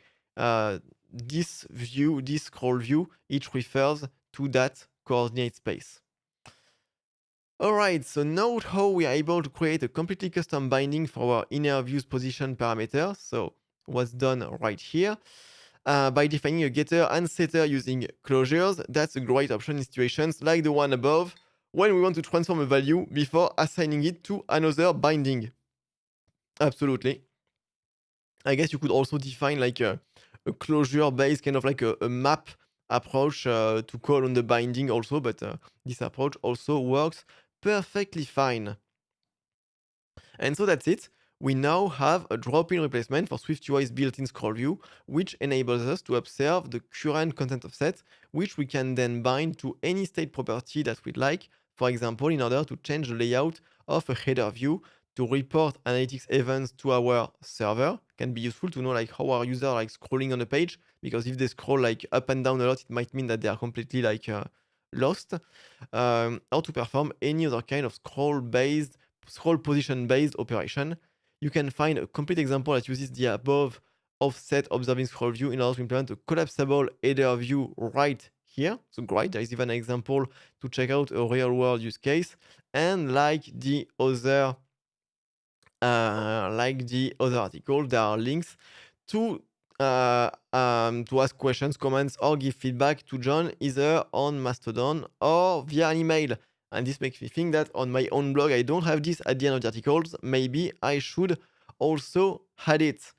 this view, this scroll view, it refers to that coordinate space. All right, so note how we are able to create a completely custom binding for our inner view's position parameter. So what's done right here. By defining a getter and setter using closures, that's a great option in situations like the one above, when we want to transform a value before assigning it to another binding. Absolutely. I guess you could also define like a closure-based kind of like a map approach to call on the binding also, but this approach also works perfectly fine. And so that's it. We now have a drop-in replacement for SwiftUI's built-in scroll view, which enables us to observe the current content offset, which we can then bind to any state property that we'd like. For example, in order to change the layout of a header view, to report analytics events to our server. Can be useful to know like how our user like scrolling on a page, because if they scroll like up and down a lot, it might mean that they are completely like lost. Or to perform any other kind of scroll position-based operation. You can find a complete example that uses the above offset observing scroll view in order to implement a collapsible header view right here. So great, there is even an example to check out a real-world use case. And like the other article, there are links to ask questions, comments, or give feedback to John either on Mastodon or via an email. And this makes me think that on my own blog, I don't have this at the end of the articles. Maybe I should also add it.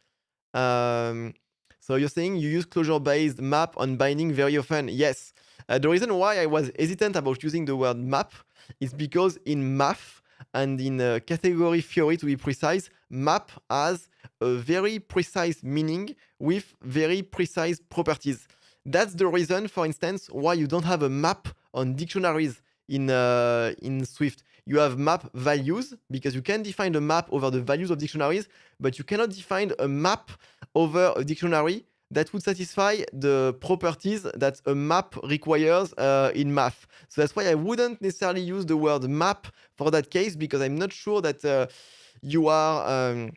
So you're saying you use closure-based map on binding very often. Yes. The reason why I was hesitant about using the word map is because in math and in category theory, to be precise, map has a very precise meaning with very precise properties. That's the reason, for instance, why you don't have a map on dictionaries in Swift. You have map values because you can define a map over the values of dictionaries, but you cannot define a map over a dictionary that would satisfy the properties that a map requires in math. So that's why I wouldn't necessarily use the word map for that case, because I'm not sure that you are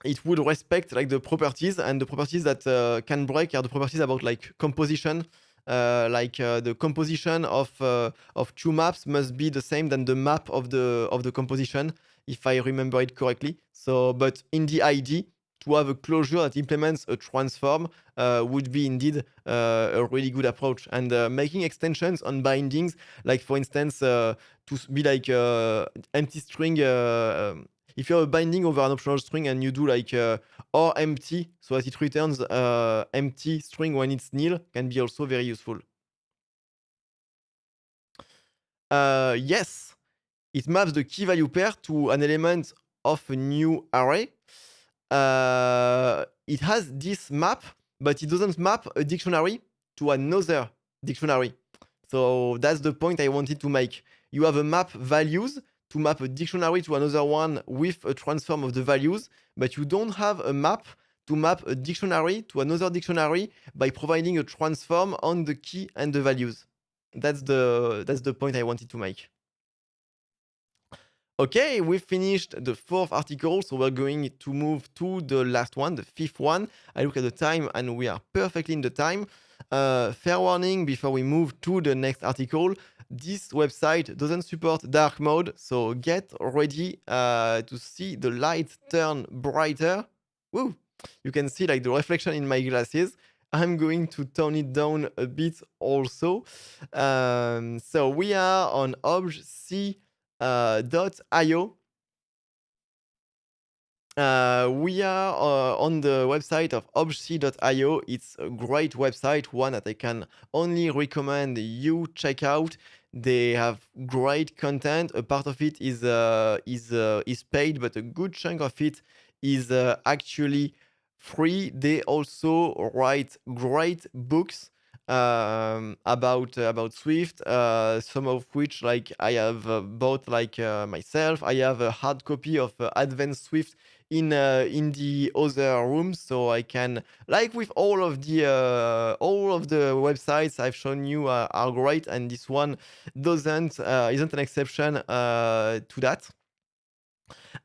it would respect like the properties, and the properties that can break are the properties about like composition. The composition of two maps must be the same than the map of the composition, if I remember it correctly. So, but in the ID, to have a closure that implements a transform would be indeed a really good approach. And making extensions on bindings, like for instance, to be like empty string. If you have a binding over an optional string and you do like or empty, so that it returns empty string when it's nil, can be also very useful. Yes, it maps the key value pair to an element of a new array. It has this map, but it doesn't map a dictionary to another dictionary. So that's the point I wanted to make. You have a map values to map a dictionary to another one with a transform of the values, but you don't have a map to map a dictionary to another dictionary by providing a transform on the key and the values. That's the point I wanted to make. Okay, we've finished the fourth article, so we're going to move to the last one, the fifth one. I look at the time and we are perfectly in the time. Fair warning before we move to the next article. This website doesn't support dark mode, so get ready to see the light turn brighter. Woo! You can see like the reflection in my glasses. I'm going to tone it down a bit also. So we are on obj.io. We are on the website of obj.io. It's a great website, one that I can only recommend you check out. They have great content. A part of it is paid, but a good chunk of it is actually free. They also write great books about Swift. Some of which like I have bought like myself. I have a hard copy of Advanced Swift in the other rooms, so I can, like with all of the websites I've shown you are great, and this one doesn't isn't an exception to that.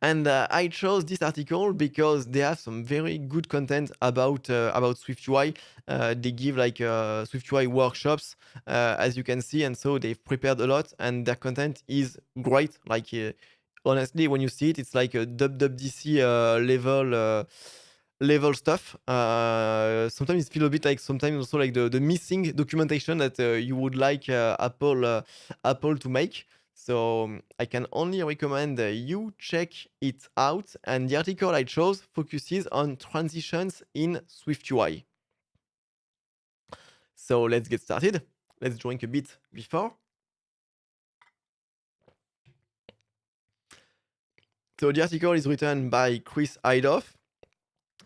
And I chose this article because they have some very good content about SwiftUI. They give like SwiftUI workshops, as you can see, and so they've prepared a lot, and their content is great. Like honestly, when you see it, it's like a WWDC level stuff. Sometimes it feels a bit like sometimes also like the missing documentation that you would like Apple to make. So I can only recommend you check it out. And the article I chose focuses on transitions in SwiftUI. So let's get started. Let's drink a bit before. So the article is written by Chris Heidoff.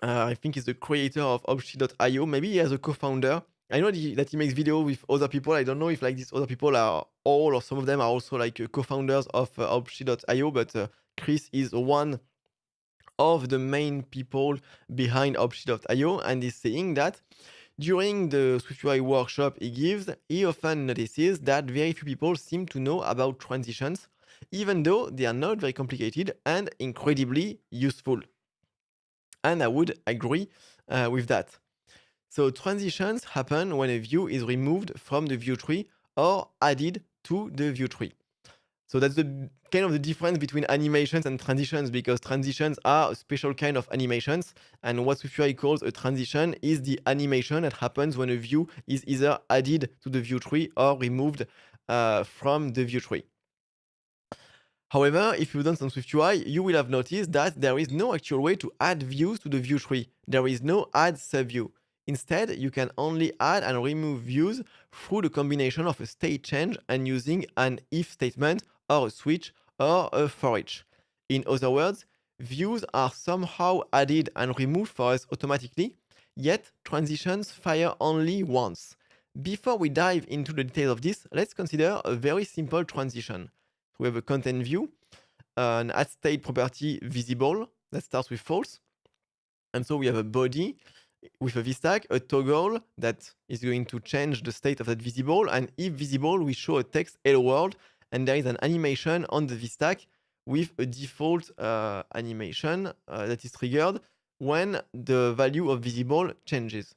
I think he's the creator of Obj.io. Maybe he has a co-founder. I know that he makes videos with other people. I don't know if like these other people are all or some of them are also like co-founders of Obj.io, but Chris is one of the main people behind Obj.io, and is saying that during the SwiftUI workshop he gives, he often notices that very few people seem to know about transitions, even though they are not very complicated and incredibly useful. And I would agree with that. So transitions happen when a view is removed from the view tree or added to the view tree. So that's the kind of the difference between animations and transitions, because transitions are a special kind of animations, and what SwiftUI calls a transition is the animation that happens when a view is either added to the view tree or removed from the view tree. However, if you've done some SwiftUI, you will have noticed that there is no actual way to add views to the view tree. There is no add subview. Instead, you can only add and remove views through the combination of a state change and using an if statement or a switch or a for each. In other words, views are somehow added and removed for us automatically, yet transitions fire only once. Before we dive into the details of this, let's consider a very simple transition. We have a content view, an add state property visible that starts with false. And so we have a body with a vstack, a toggle that is going to change the state of that visible. And if visible, we show a text hello world, and there is an animation on the vstack with a default animation that is triggered when the value of visible changes.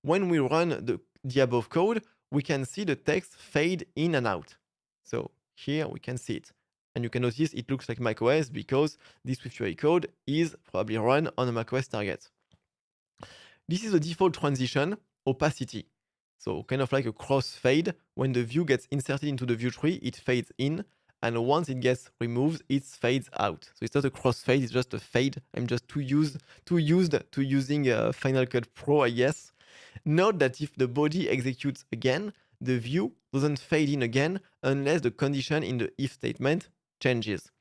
When we run the above code, we can see the text fade in and out. So here we can see it. And you can notice it looks like macOS because this SwiftUI code is probably run on a macOS target. This is the default transition opacity. So kind of like a crossfade. When the view gets inserted into the view tree, it fades in. And once it gets removed, it fades out. So it's not a crossfade, it's just a fade. I'm just too used to using Final Cut Pro, I guess. Note that if the body executes again, the view doesn't fade in again unless the condition in the if statement changes.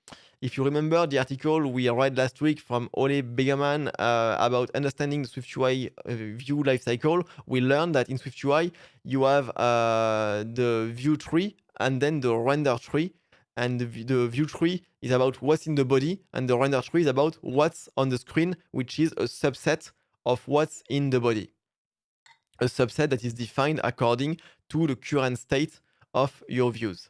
If you remember the article we read last week from Ole Begemann about understanding the SwiftUI view lifecycle, we learned that in SwiftUI you have the view tree and then the render tree. And the view tree is about what's in the body, and the render tree is about what's on the screen, which is a subset of what's in the body. A subset that is defined according to the current state of your views.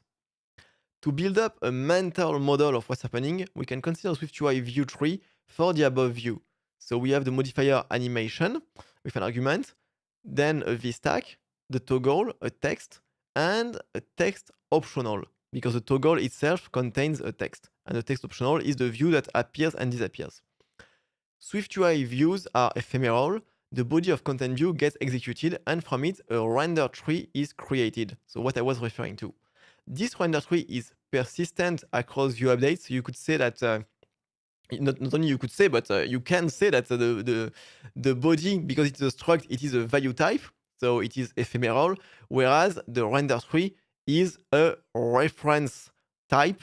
To build up a mental model of what's happening, we can consider SwiftUI view tree for the above view. So we have the modifier animation with an argument, then a vstack, the toggle, a text, and a text optional, because the toggle itself contains a text, and the text optional is the view that appears and disappears. SwiftUI views are ephemeral. the body of content view gets executed, and from it, a render tree is created. So what I was referring to. This render tree is persistent across view updates. So you could say that not only you could say, but you can say that the body, because it's a struct, it is a value type, so it is ephemeral, whereas the render tree is a reference type,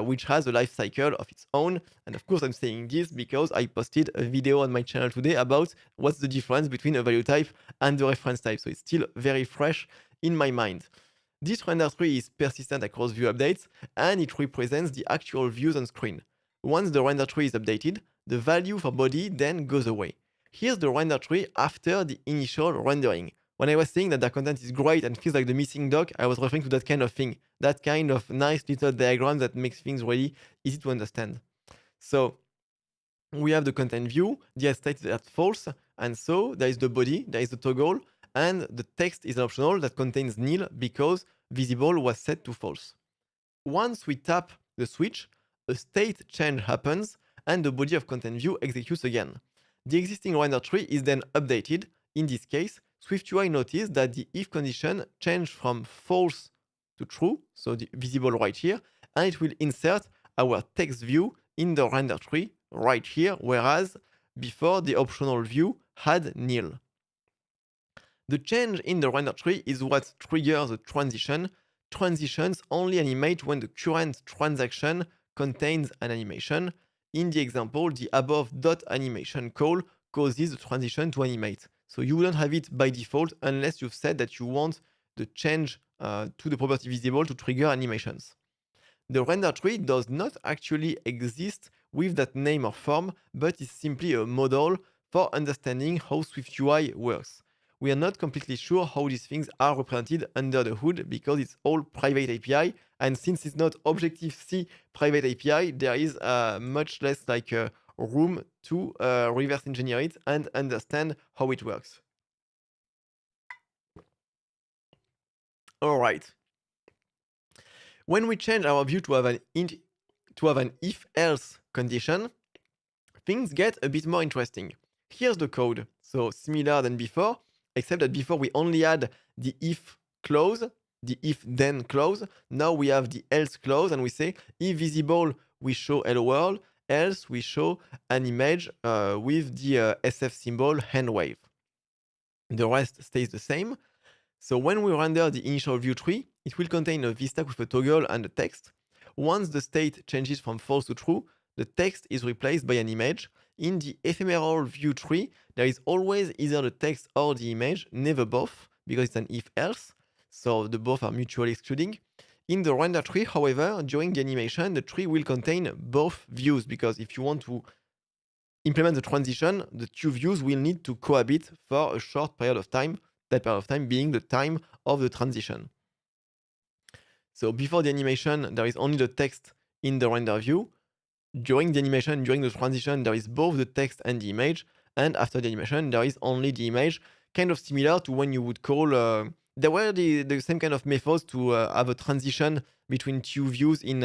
which has a life cycle of its own. And of course, I'm saying this because I posted a video on my channel today about what's the difference between a value type and the reference type. So it's still very fresh in my mind. This render tree is persistent across view updates, and it represents the actual views on screen. Once the render tree is updated, the value for body then goes away. Here's the render tree after the initial rendering. When I was saying that the content is great and feels like the missing doc, I was referring to that kind of thing. That kind of nice little diagram that makes things really easy to understand. So we have the content view, the state is at false, and so there is the body, there is the toggle, and the text is an optional that contains nil because visible was set to false. Once we tap the switch, a state change happens and the body of content view executes again. The existing render tree is then updated. In this case, SwiftUI noticed that the if condition changed from false to true, so the visible right here, and it will insert our text view in the render tree right here, whereas before the optional view had nil. The change in the render tree is what triggers the transition. Transitions only animate when the current transaction contains an animation. In the example, the above dot animation call causes the transition to animate. So you wouldn't have it by default unless you've said that you want the change to the property visible to trigger animations. The render tree does not actually exist with that name or form, but is simply a model for understanding how SwiftUI works. We are not completely sure how these things are represented under the hood because it's all private API, and since it's not Objective-C private API, there is much less room to reverse engineer it and understand how it works. All right. When we change our view to have an if-else condition, things get a bit more interesting. Here's the code. So similar than before, except that before we only had the if clause, the if then clause. Now we have the else clause, and we say if visible, we show hello world, else we show an image with the SF symbol hand wave. The rest stays the same. So when we render the initial view tree, it will contain a vstack with a toggle and a text. Once the state changes from false to true, the text is replaced by an image. In the ephemeral view tree, there is always either the text or the image, never both, because it's an if-else, so the both are mutually excluding. In the render tree, however, during the animation, the tree will contain both views, because if you want to implement the transition, the two views will need to cohabit for a short period of time, that period of time being the time of the transition. So before the animation, there is only the text in the render view. During the animation, during the transition, there is both the text and the image. And after the animation, there is only the image, kind of similar to when you would call... there were the same kind of methods to have a transition between two views in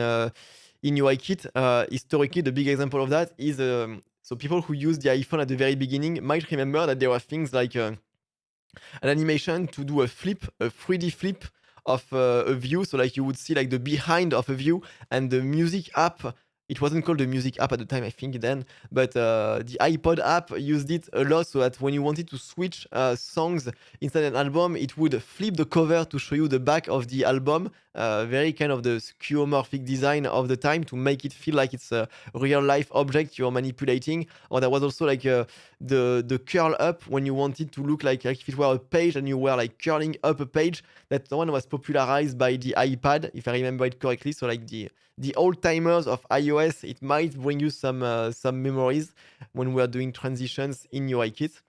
UIKit. Historically, the big example of that is... so people who used the iPhone at the very beginning might remember that there were things like an animation to do a flip, a 3D flip of a view. So like you would see like the behind of a view, and the music app, it wasn't called the music app at the time, I think then, but the iPod app used it a lot, so that when you wanted to switch songs inside an album, it would flip the cover to show you the back of the album. Very kind of the skeuomorphic design of the time to make it feel like it's a real life object you're manipulating. Or there was also like the curl up when you wanted to look like if it were a page and you were like curling up a page. That one was popularized by the iPad, if I remember it correctly. So like the old timers of iOS, it might bring you some memories when we are doing transitions in UIKit.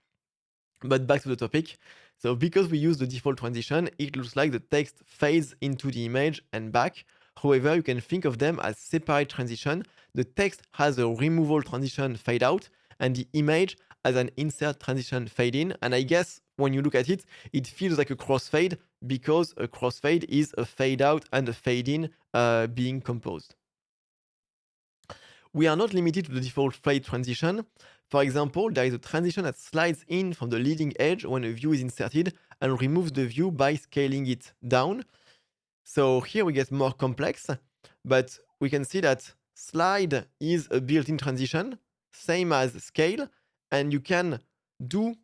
But back to the topic. So because we use the default transition, it looks like the text fades into the image and back. However, you can think of them as separate transition. The text has a removal transition fade out, and the image has an insert transition fade in. And I guess when you look at it, it feels like a crossfade because a crossfade is a fade out and a fade in being composed. We are not limited to the default fade transition. For example, there is a transition that slides in from the leading edge when a view is inserted and removes the view by scaling it down. So here we get more complex, but we can see that slide is a built-in transition, same as scale, and you can do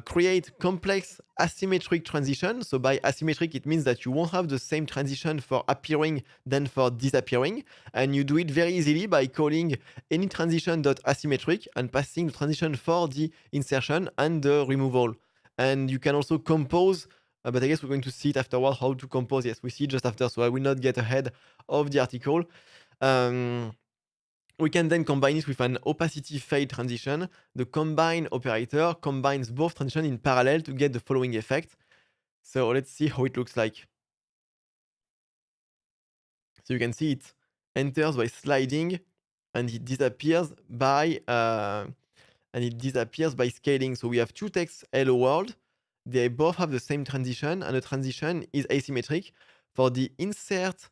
create complex asymmetric transition. So by asymmetric, it means that you won't have the same transition for appearing than for disappearing, and you do it very easily by calling any transition.asymmetric and passing the transition for the insertion and the removal. And you can also compose, but I guess we're going to see it afterward how to compose. Yes, we see it just after, so I will not get ahead of the article. We can then combine it with an opacity fade transition. The combine operator combines both transitions in parallel to get the following effect. So let's see how it looks like. So you can see it enters by sliding, and it disappears by scaling. So we have two texts, hello world. They both have the same transition, and the transition is asymmetric. For the insert,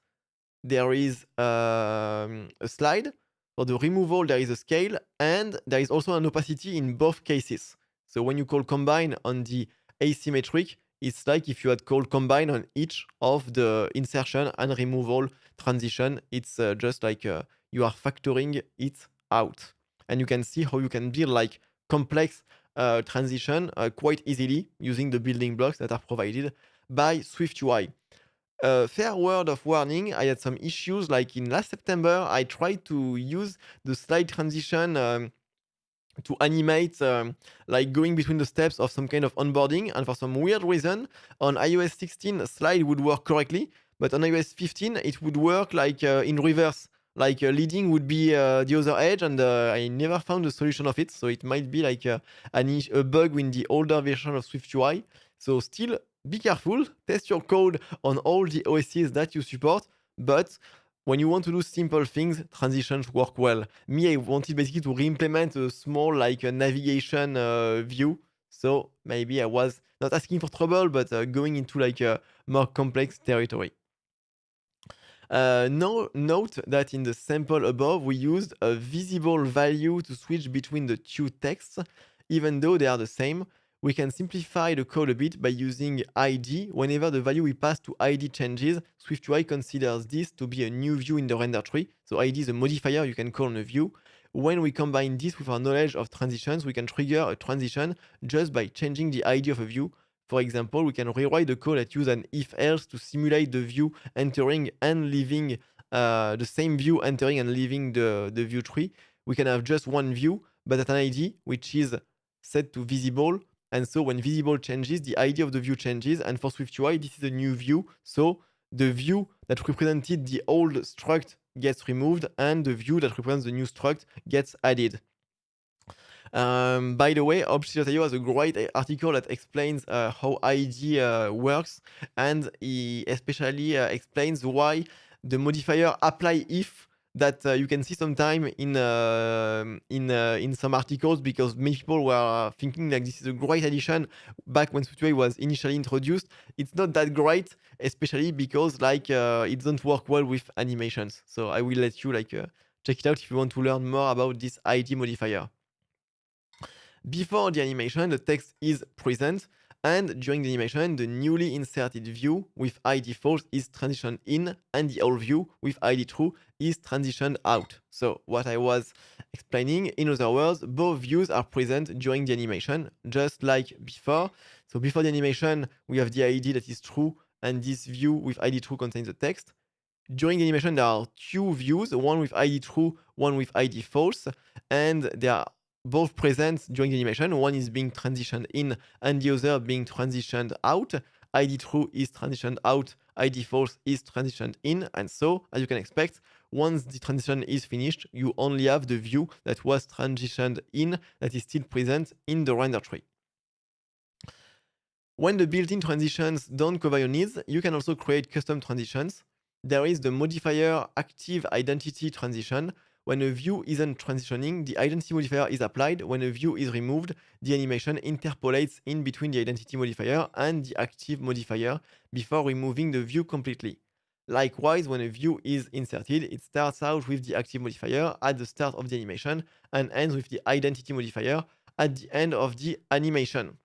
there is a slide. For the removal, there is a scale, and there is also an opacity in both cases. So when you call combine on the asymmetric, it's like if you had called combine on each of the insertion and removal transition. It's just like you are factoring it out. And you can see how you can build like complex transition quite easily using the building blocks that are provided by SwiftUI. Fair word of warning, I had some issues. Like in last September, I tried to use the slide transition to animate like going between the steps of some kind of onboarding, and for some weird reason on iOS 16 slide would work correctly, but on iOS 15 it would work like in reverse, like leading would be the other edge, and I never found a solution of it. So it might be like a bug in the older version of SwiftUI. So still be careful, test your code on all the OSs that you support, but when you want to do simple things, transitions work well. Me, I wanted basically to re-implement a small like a navigation view. So maybe I was not asking for trouble, but going into like a more complex territory. Note that in the sample above, we used a visible value to switch between the two texts, even though they are the same. We can simplify the code a bit by using ID. Whenever the value we pass to ID changes, SwiftUI considers this to be a new view in the render tree. So ID is a modifier you can call on a view. When we combine this with our knowledge of transitions, we can trigger a transition just by changing the ID of a view. For example, we can rewrite the code that uses an if-else to simulate the view entering and leaving, the same view entering and leaving the view tree. We can have just one view, but at an ID which is set to visible. And so when visible changes, the ID of the view changes. And for SwiftUI, this is a new view. So the view that represented the old struct gets removed, and the view that represents the new struct gets added. By the way, Obsidian.io has a great article that explains how ID works, and he especially explains why the modifier apply if that you can see sometime in some articles, because many people were thinking like this is a great addition back when SwiftUI was initially introduced. It's not that great, especially because like it doesn't work well with animations. So I will let you like check it out if you want to learn more about this ID modifier. Before the animation, the text is present, and during the animation, the newly inserted view with ID false is transitioned in, and the old view with ID true is transitioned out. So what I was explaining, in other words, both views are present during the animation, just like before. So before the animation, we have the ID that is true, and this view with ID true contains the text. During the animation, there are two views, one with ID true, one with ID false, and they are both present during the animation. One is being transitioned in and the other being transitioned out. ID true is transitioned out, ID false is transitioned in, and so, as you can expect, once the transition is finished, you only have the view that was transitioned in that is still present in the render tree. When the built-in transitions don't cover your needs, you can also create custom transitions. There is the modifier active identity transition. When a view isn't transitioning, the identity modifier is applied. When a view is removed, the animation interpolates in between the identity modifier and the active modifier before removing the view completely. Likewise, when a view is inserted, it starts out with the active modifier at the start of the animation and ends with the identity modifier at the end of the animation.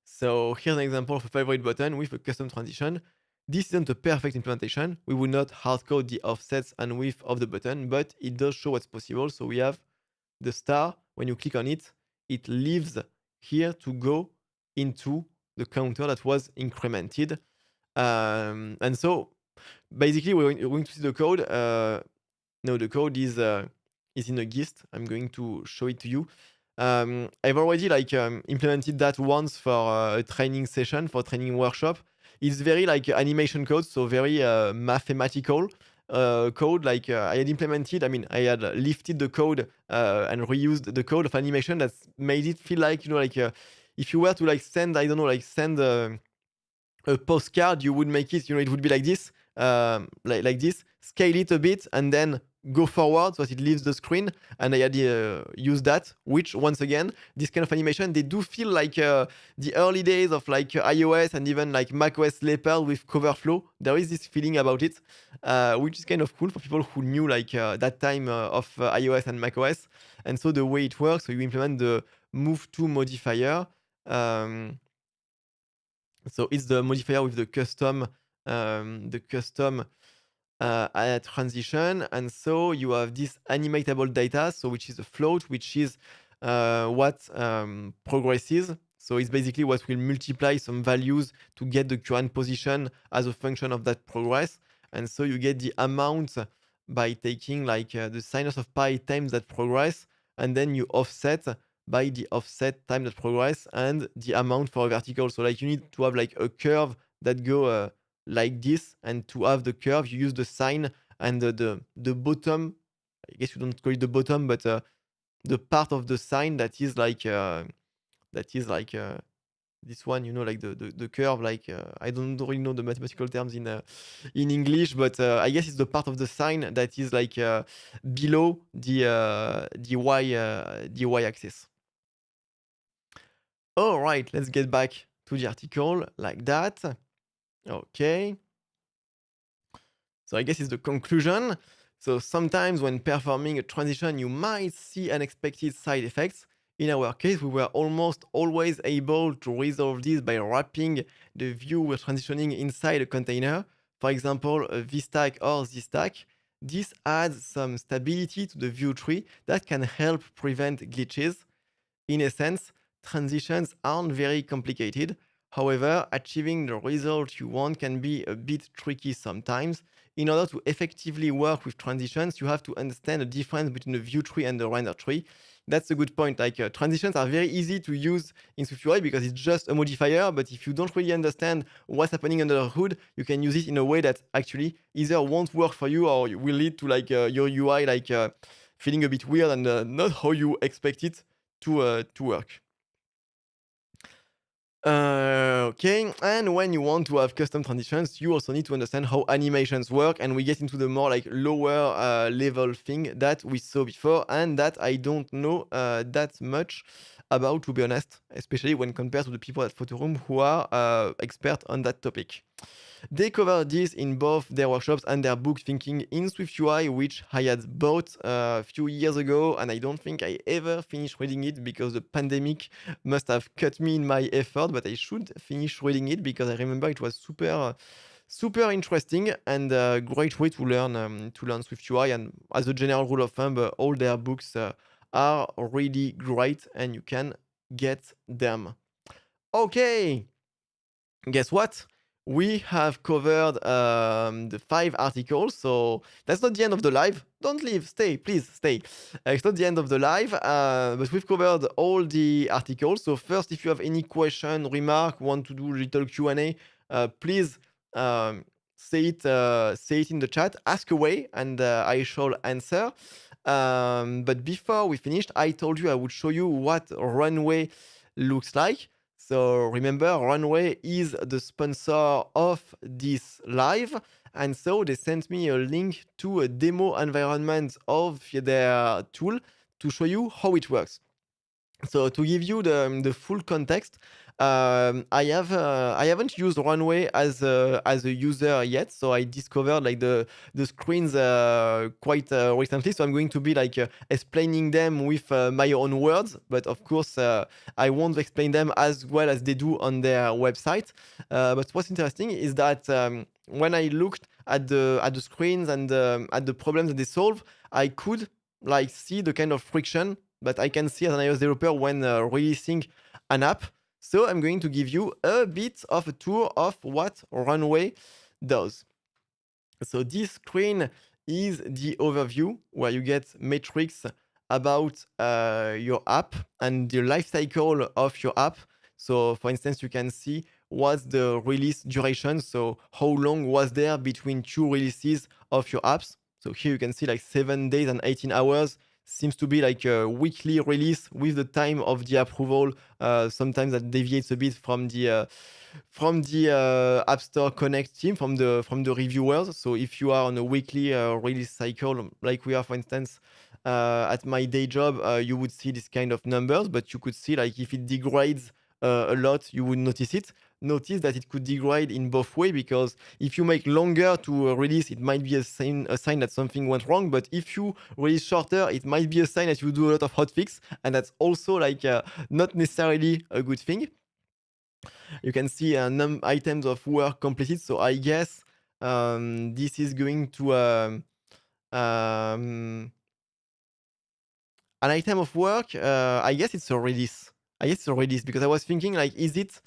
So here's an example of a favorite button with a custom transition. This isn't a perfect implementation. We will not hardcode the offsets and width of the button, but it does show what's possible. So we have the star. When you click on it, it leaves here to go into the counter that was incremented. And so basically, we're going to see the code. No, the code is in a gist. I'm going to show it to you. I've already implemented that once for a training session, for a training workshop. It's very like animation code, so very mathematical code. I had implemented, I had lifted the code and reused the code of animation that's made it feel like, if you were to send a postcard, you would make it, it would be like this, like this, scale it a bit, and then go forward so that it leaves the screen. And I had used that, which once again, this kind of animation, they do feel like the early days of iOS and even like macOS Leopard with Coverflow. There is this feeling about it, which is kind of cool for people who knew that time of iOS and macOS. And so the way it works, so you implement the move to modifier. So it's the modifier with the custom transition. And so you have this animatable data, so which is a float, which is what progresses. So it's basically what will multiply some values to get the current position as a function of that progress. And so you get the amount by taking the sinus of pi times that progress, and then you offset by the offset time that progress and the amount for a vertical. So you need to have a curve that go like this, and to have the curve you use the sine, and the bottom, I guess you don't call it the bottom, but the part of the sine that is this one, the curve, I don't really know the mathematical terms in English, but I guess it's the part of the sine that is below the y axis. All right, let's get back to the article like that. Okay. So I guess it's the conclusion. So sometimes when performing a transition, you might see unexpected side effects. In our case, we were almost always able to resolve this by wrapping the view we're transitioning inside a container, for example, a VStack or ZStack. This adds some stability to the view tree that can help prevent glitches. In essence, transitions aren't very complicated. However, achieving the result you want can be a bit tricky sometimes. In order to effectively work with transitions, you have to understand the difference between the view tree and the render tree. That's a good point. Transitions are very easy to use in SwiftUI because it's just a modifier, but if you don't really understand what's happening under the hood, you can use it in a way that actually either won't work for you or will lead to your UI feeling a bit weird and not how you expect it to work. Okay, and when you want to have custom transitions, you also need to understand how animations work, and we get into the more lower level thing that we saw before, and that I don't know that much about, to be honest, especially when compared to the people at Photoroom who are expert on that topic. They cover this in both their workshops and their book Thinking in SwiftUI, which I had bought a few years ago, and I don't think I ever finished reading it because the pandemic must have cut me in my effort, but I should finish reading it because I remember it was super interesting and a great way to learn SwiftUI. And as a general rule of thumb, all their books are really great and you can get them. Okay, guess what? We have covered the 5 articles, so that's not the end of the live. Don't leave, stay, please stay. It's not the end of the live, but we've covered all the articles. So first, if you have any question, remark, want to do a little Q&A, please say it in the chat, ask away, and I shall answer. But before we finished, I told you I would show you what Runway looks like. So remember, Runway is the sponsor of this live, and so they sent me a link to a demo environment of their tool to show you how it works. So to give you the full context, I haven't used Runway as a user yet. So I discovered like the screens quite recently. So I'm going to be like explaining them with my own words. But of course, I won't explain them as well as they do on their website. But what's interesting is that when I looked at the screens and at the problems that they solve, I could like see the kind of friction but I can see as an iOS developer when releasing an app. So I'm going to give you a bit of a tour of what Runway does. So this screen is the overview where you get metrics about your app and the life cycle of your app. So for instance, you can see what's the release duration. So how long was there between two releases of your apps. So here you can see like 7 days and 18 hours seems to be like a weekly release with the time of the approval. Sometimes that deviates a bit from the App Store Connect team, from the reviewers. So if you are on a weekly release cycle, like we are, for instance, at my day job, you would see this kind of numbers, but you could see like if it degrades a lot, you would notice it. Notice that it could degrade in both way because if you make longer to release, it might be a sign that something went wrong. But if you release shorter, it might be a sign that you do a lot of hotfix, and that's also like not necessarily a good thing. You can see items of work completed. So I guess this is going to um, an item of work. I guess it's a release. I guess it's a release because I was thinking like, is it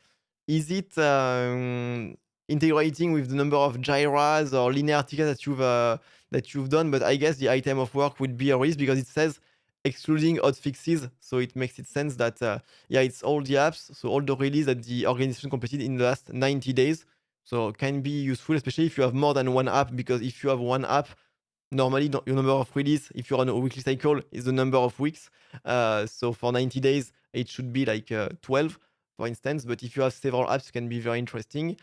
integrating with the number of gyras or linear tickets that you've done? But I guess the item of work would be a release because it says excluding hotfixes, so it makes it sense that yeah, it's all the apps, so all the release that the organization completed in the last 90 days. So can be useful, especially if you have more than one app, because if you have one app, normally your number of release, if you're on a weekly cycle, is the number of weeks. So for 90 days, it should be like 12, for instance. But if you have several apps, it can be very interesting.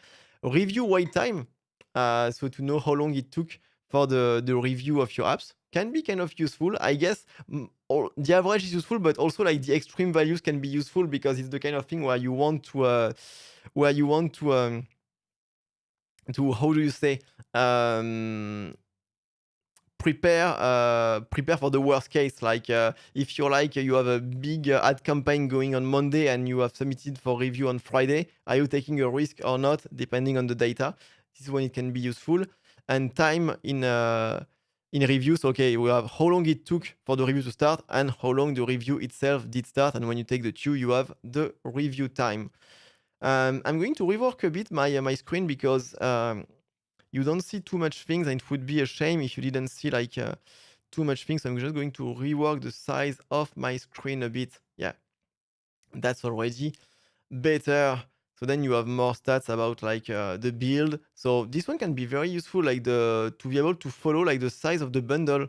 Review wait time. So to know how long it took for the review of your apps can be kind of useful. I guess the average is useful, but also like the extreme values can be useful because it's the kind of thing where you want to how do you say prepare for the worst case. Like if you're like you have a big ad campaign going on Monday and you have submitted for review on Friday, are you taking a risk or not, depending on the data? This is when it can be useful. And time in reviews, okay, we have how long it took for the review to start and how long the review itself did start. And when you take the two, you have the review time. I'm going to rework a bit my screen because you don't see too much things, and it would be a shame if you didn't see like too much things. So I'm just going to rework the size of my screen a bit. Yeah, that's already better. So then you have more stats about like the build. So this one can be very useful, like to be able to follow like the size of the bundle,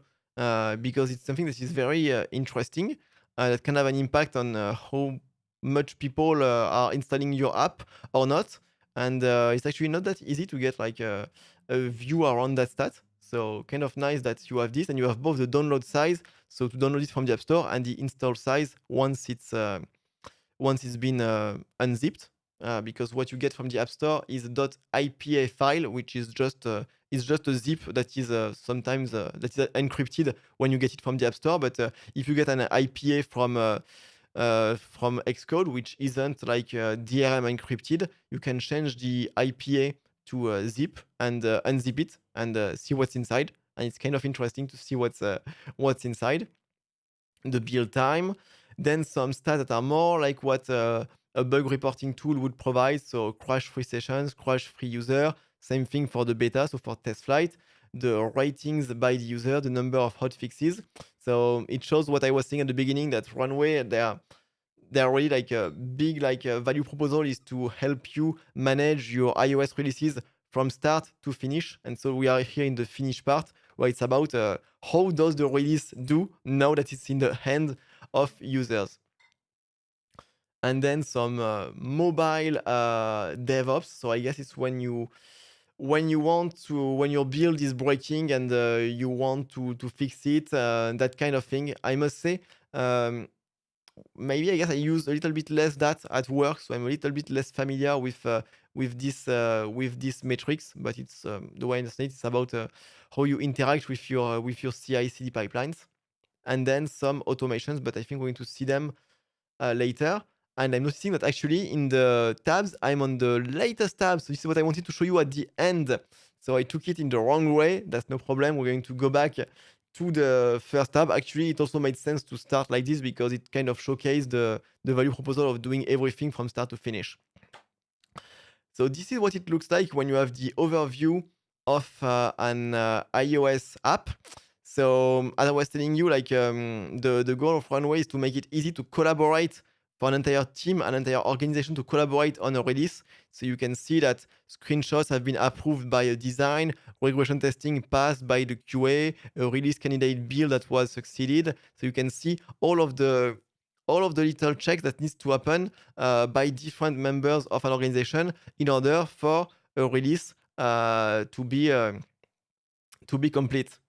because it's something that is very interesting, that can have an impact on how much people are installing your app or not. And it's actually not that easy to get like a view around that stat. So kind of nice that you have this, and you have both the download size, so to download it from the App Store, and the install size once it's been unzipped, because what you get from the App Store is a .ipa file, which is just a zip that is sometimes that is encrypted when you get it from the App Store. But if you get an IPA from Xcode, which isn't like DRM encrypted, you can change the IPA to zip and unzip it and see what's inside. And it's kind of interesting to see what's inside. The build time, then some stats that are more like what a bug reporting tool would provide. So crash-free sessions, crash-free user, same thing for the beta, so for test flight, the ratings by the user, the number of hotfixes. So it shows what I was saying at the beginning, that Runway, they're really like a big like value proposal is to help you manage your iOS releases from start to finish. And so we are here in the finish part, where it's about how does the release do now that it's in the hand of users. And then some mobile DevOps. So I guess it's when when your build is breaking and you want to fix it, that kind of thing. I must say, maybe I guess I use a little bit less that at work, so I'm a little bit less familiar with this metrics. But it's the way I understand it, it's about how you interact with your CI/CD pipelines, and then some automations. But I think we're going to see them later. And I'm noticing that actually in the tabs, I'm on the latest tab. So this is what I wanted to show you at the end. So I took it in the wrong way. That's no problem. We're going to go back to the first tab. Actually, it also made sense to start like this because it kind of showcased the value proposal of doing everything from start to finish. So this is what it looks like when you have the overview of an iOS app. So as I was telling you, like the goal of Runway is to make it easy to collaborate for an entire team, an entire organization to collaborate on a release. So you can see that screenshots have been approved by a design, regression testing passed by the QA, a release candidate build that was succeeded. So you can see all of the little checks that needs to happen by different members of an organization in order for a release to be complete.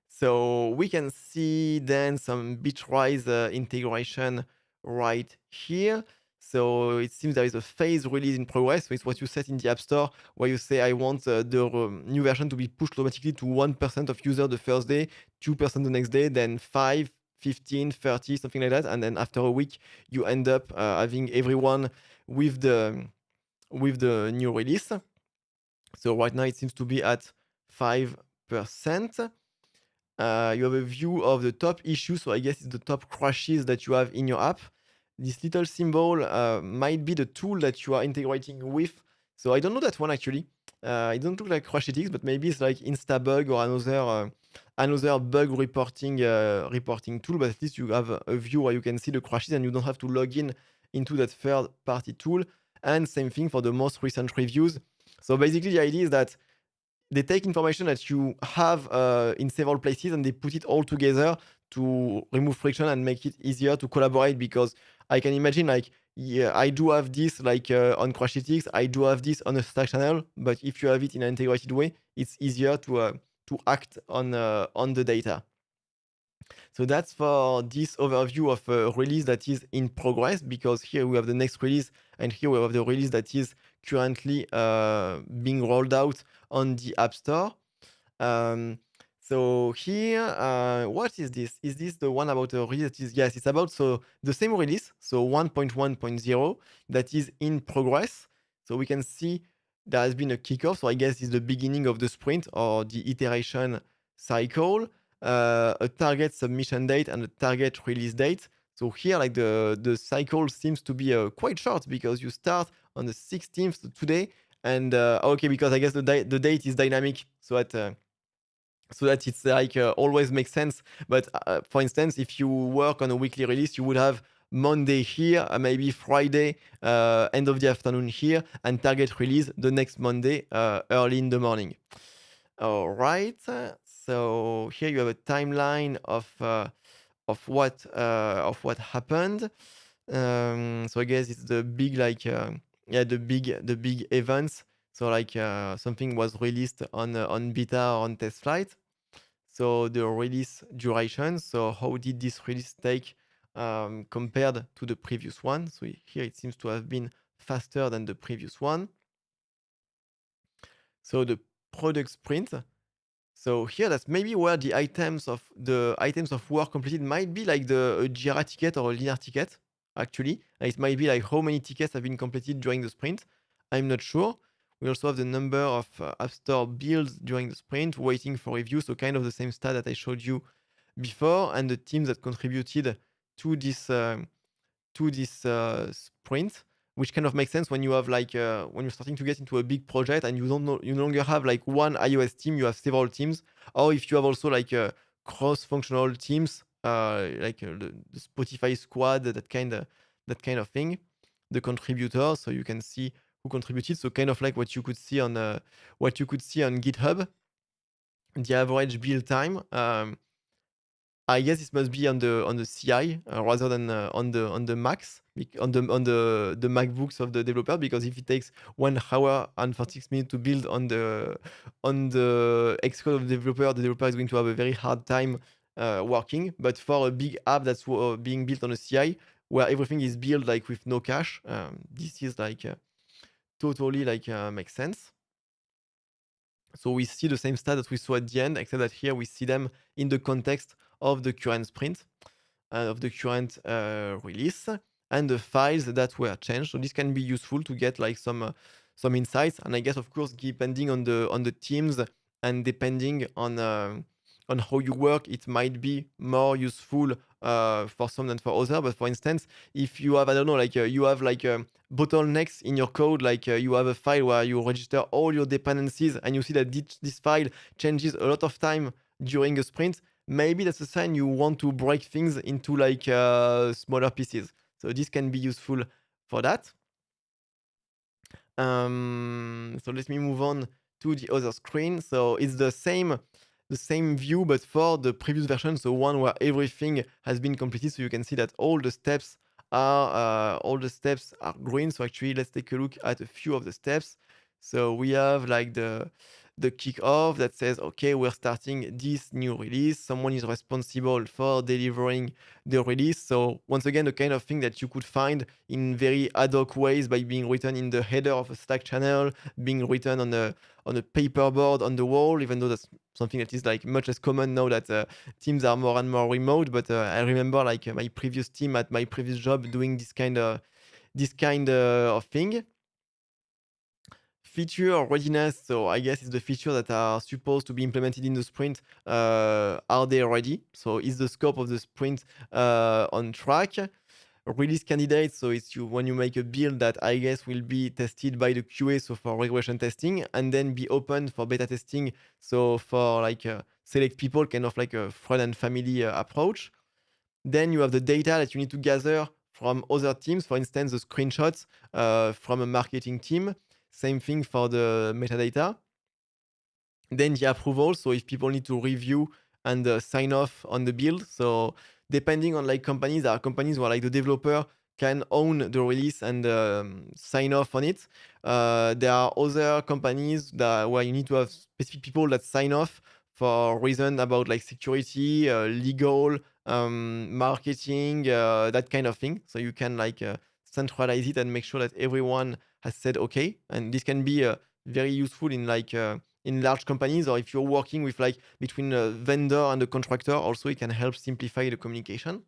So we can see then some Bitrise integration right here. So it seems there is a phase release in progress. So it's what you set in the App Store, where you say, I want the new version to be pushed automatically to 1% of users the first day, 2% the next day, then 5, 15, 30, something like that. And then after a week, you end up having everyone with the new release. So right now it seems to be at 5%. You have a view of the top issues, so I guess it's the top crashes that you have in your app. This little symbol might be the tool that you are integrating with. So I don't know that one actually. It doesn't look like Crashlytics, but maybe it's like Instabug or another bug reporting tool. But at least you have a view where you can see the crashes and you don't have to log in into that third-party tool. And same thing for the most recent reviews. So basically, the idea is that they take information that you have in several places and they put it all together to remove friction and make it easier to collaborate. Because I can imagine, like, yeah, I do have this like on Crashlytics, I do have this on a Slack channel, but if you have it in an integrated way, it's easier to act on the data. So that's for this overview of a release that is in progress, because here we have the next release and here we have the release that is currently being rolled out on the App Store. So here, what is this? Is this the one about the release that is, yes, it's about the same release, so 1.1.0 that is in progress. So we can see there has been a kickoff. So I guess it's the beginning of the sprint or the iteration cycle. A target submission date and a target release date. So here, like the cycle seems to be quite short because you start on the 16th today, and okay, because I guess the date is dynamic, so that it's like always makes sense. But for instance, if you work on a weekly release, you would have Monday here, maybe Friday, end of the afternoon here, and target release the next Monday, early in the morning. All right. So here you have a timeline of what happened. So I guess it's the big the big events. So like something was released on beta or on test flight. So the release duration. So how did this release take compared to the previous one? So here it seems to have been faster than the previous one. So the product sprint. So here, that's maybe where the items of work completed might be like a Jira ticket or a linear ticket, actually. It might be like how many tickets have been completed during the sprint. I'm not sure. We also have the number of App Store builds during the sprint, waiting for review. So kind of the same stat that I showed you before, and the teams that contributed to this sprint, which kind of makes sense when you have like when you're starting to get into a big project and you no longer have like one iOS team, you have several teams, or if you have also like cross-functional teams, like the Spotify squad, that kind of thing, the contributors, so you can see who contributed. So kind of like what you could see on GitHub, the average build time. I guess this must be on the CI rather than on the Macs, on the MacBooks of the developer, because if it takes 1 hour and 46 minutes to build on the Xcode of the developer is going to have a very hard time working. But for a big app that's being built on a CI, where everything is built like with no cache. This is like totally like makes sense. So we see the same stats that we saw at the end, except that here we see them in the context of the current sprint, of the current release, and the files that were changed. So this can be useful to get like some insights. And I guess of course, depending on the teams and depending on how you work, it might be more useful for some than for other. But for instance, if you have, I don't know, like you have like bottlenecks in your code, like you have a file where you register all your dependencies and you see that this file changes a lot of time during a sprint, maybe that's a sign you want to break things into like smaller pieces. So this can be useful for that. So let me move on to the other screen. So it's the same view, but for the previous version. So one where everything has been completed. So you can see that all the steps are green. So actually, let's take a look at a few of the steps. So we have like the kickoff that says, okay, we're starting this new release. Someone is responsible for delivering the release. So once again, the kind of thing that you could find in very ad hoc ways by being written in the header of a Slack channel, being written on a paperboard on the wall, even though that's something that is like much less common now that teams are more and more remote. But I remember like my previous team at my previous job doing this kind of thing. Feature readiness, so I guess it's the features that are supposed to be implemented in the sprint. Are they ready? So is the scope of the sprint on track? Release candidates, so it's when you make a build that I guess will be tested by the QA, so for regression testing, and then be open for beta testing, so for like select people, kind of like a friend and family approach. Then you have the data that you need to gather from other teams, for instance, the screenshots from a marketing team. Same thing for the metadata. Then the approval, so if people need to review and sign off on the build. So depending on like companies, there are companies where like the developer can own the release and sign off on it. There are other companies where you need to have specific people that sign off for reason about like security, legal, marketing, that kind of thing. So you can like centralize it and make sure that everyone has said okay. And this can be very useful in like in large companies, or if you're working with like between a vendor and a contractor, also it can help simplify the communication.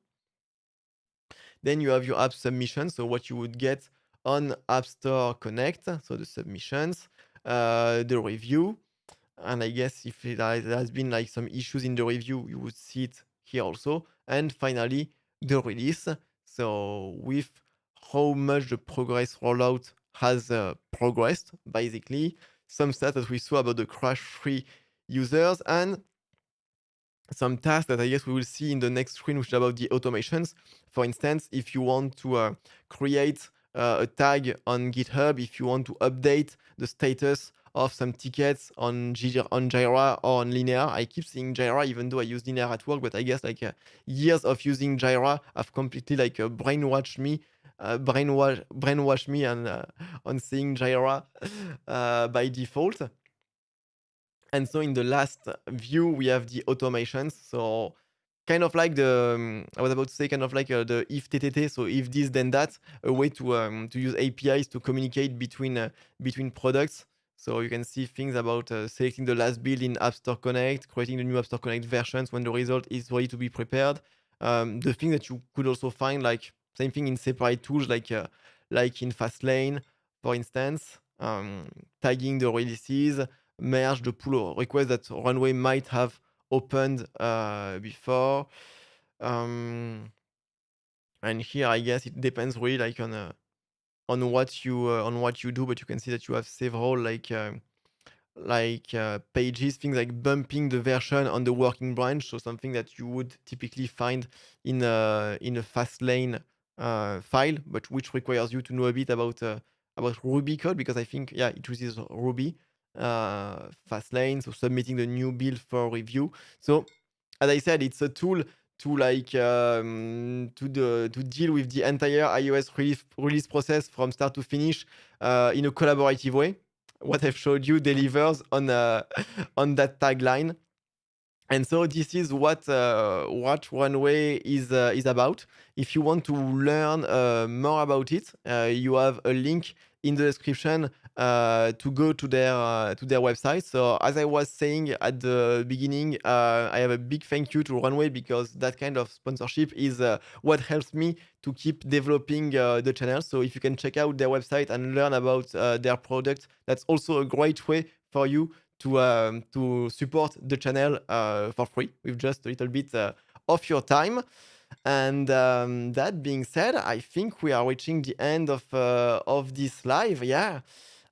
Then you have your app submission, so what you would get on App Store Connect, so the submissions, the review, and I guess if there has been like some issues in the review, you would see it here also. And finally, the release. So with how much the progress rollout has progressed, basically, some stats that we saw about the crash-free users, and some tasks that I guess we will see in the next screen, which is about the automations. For instance, if you want to create a tag on GitHub, if you want to update the status of some tickets on Jira or on Linear. I keep saying Jira even though I use Linear at work, but I guess like years of using Jira have completely like brainwashed me and on saying Jira by default. And so in the last view, we have the automations. So kind of like I was about to say kind of like the if TTT, so if this then that, a way to use APIs to communicate between products. So you can see things about selecting the last build in App Store Connect, creating the new App Store Connect versions when the result is ready to be prepared. The thing that you could also find, like same thing in separate tools, like in Fastlane, for instance, tagging the releases, merge the pull request that Runway might have opened before. And here, I guess it depends really like on what you do, but you can see that you have several pages, things like bumping the version on the working branch, so something that you would typically find in a Fastlane file, but which requires you to know a bit about Ruby code, because I think it uses Ruby. Fastlane, so submitting the new build for review. So as I said, it's a tool to to deal with the entire iOS release process from start to finish in a collaborative way. What I've showed you delivers on on that tagline. And so this is what Runway is about. If you want to learn more about it, you have a link in the description to go to their website. So as I was saying at the beginning, I have a big thank you to Runway because that kind of sponsorship is what helps me to keep developing the channel. So if you can check out their website and learn about their product, that's also a great way for you to support the channel for free with just a little bit of your time. And that being said, I think we are reaching the end of this live. Yeah,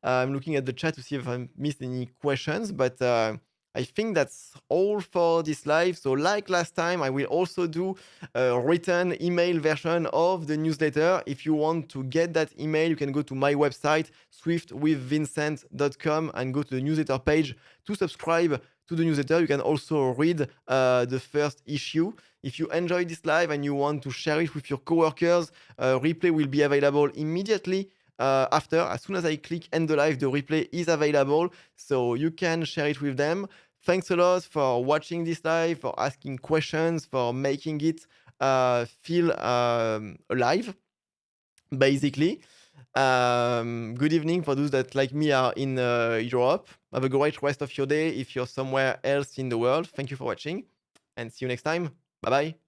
I'm looking at the chat to see if I missed any questions, but I think that's all for this live. So, like last time, I will also do a written email version of the newsletter. If you want to get that email, you can go to my website, swiftwithvincent.com, and go to the newsletter page to subscribe to the newsletter. You can also read the first issue. If you enjoyed this live and you want to share it with your coworkers, replay will be available immediately after. As soon as I click end the live, the replay is available, so you can share it with them. Thanks a lot for watching this live, for asking questions, for making it feel alive, basically. Good evening for those that, like me, are in Europe. Have a great rest of your day if you're somewhere else in the world. Thank you for watching, and see you next time. Bye bye.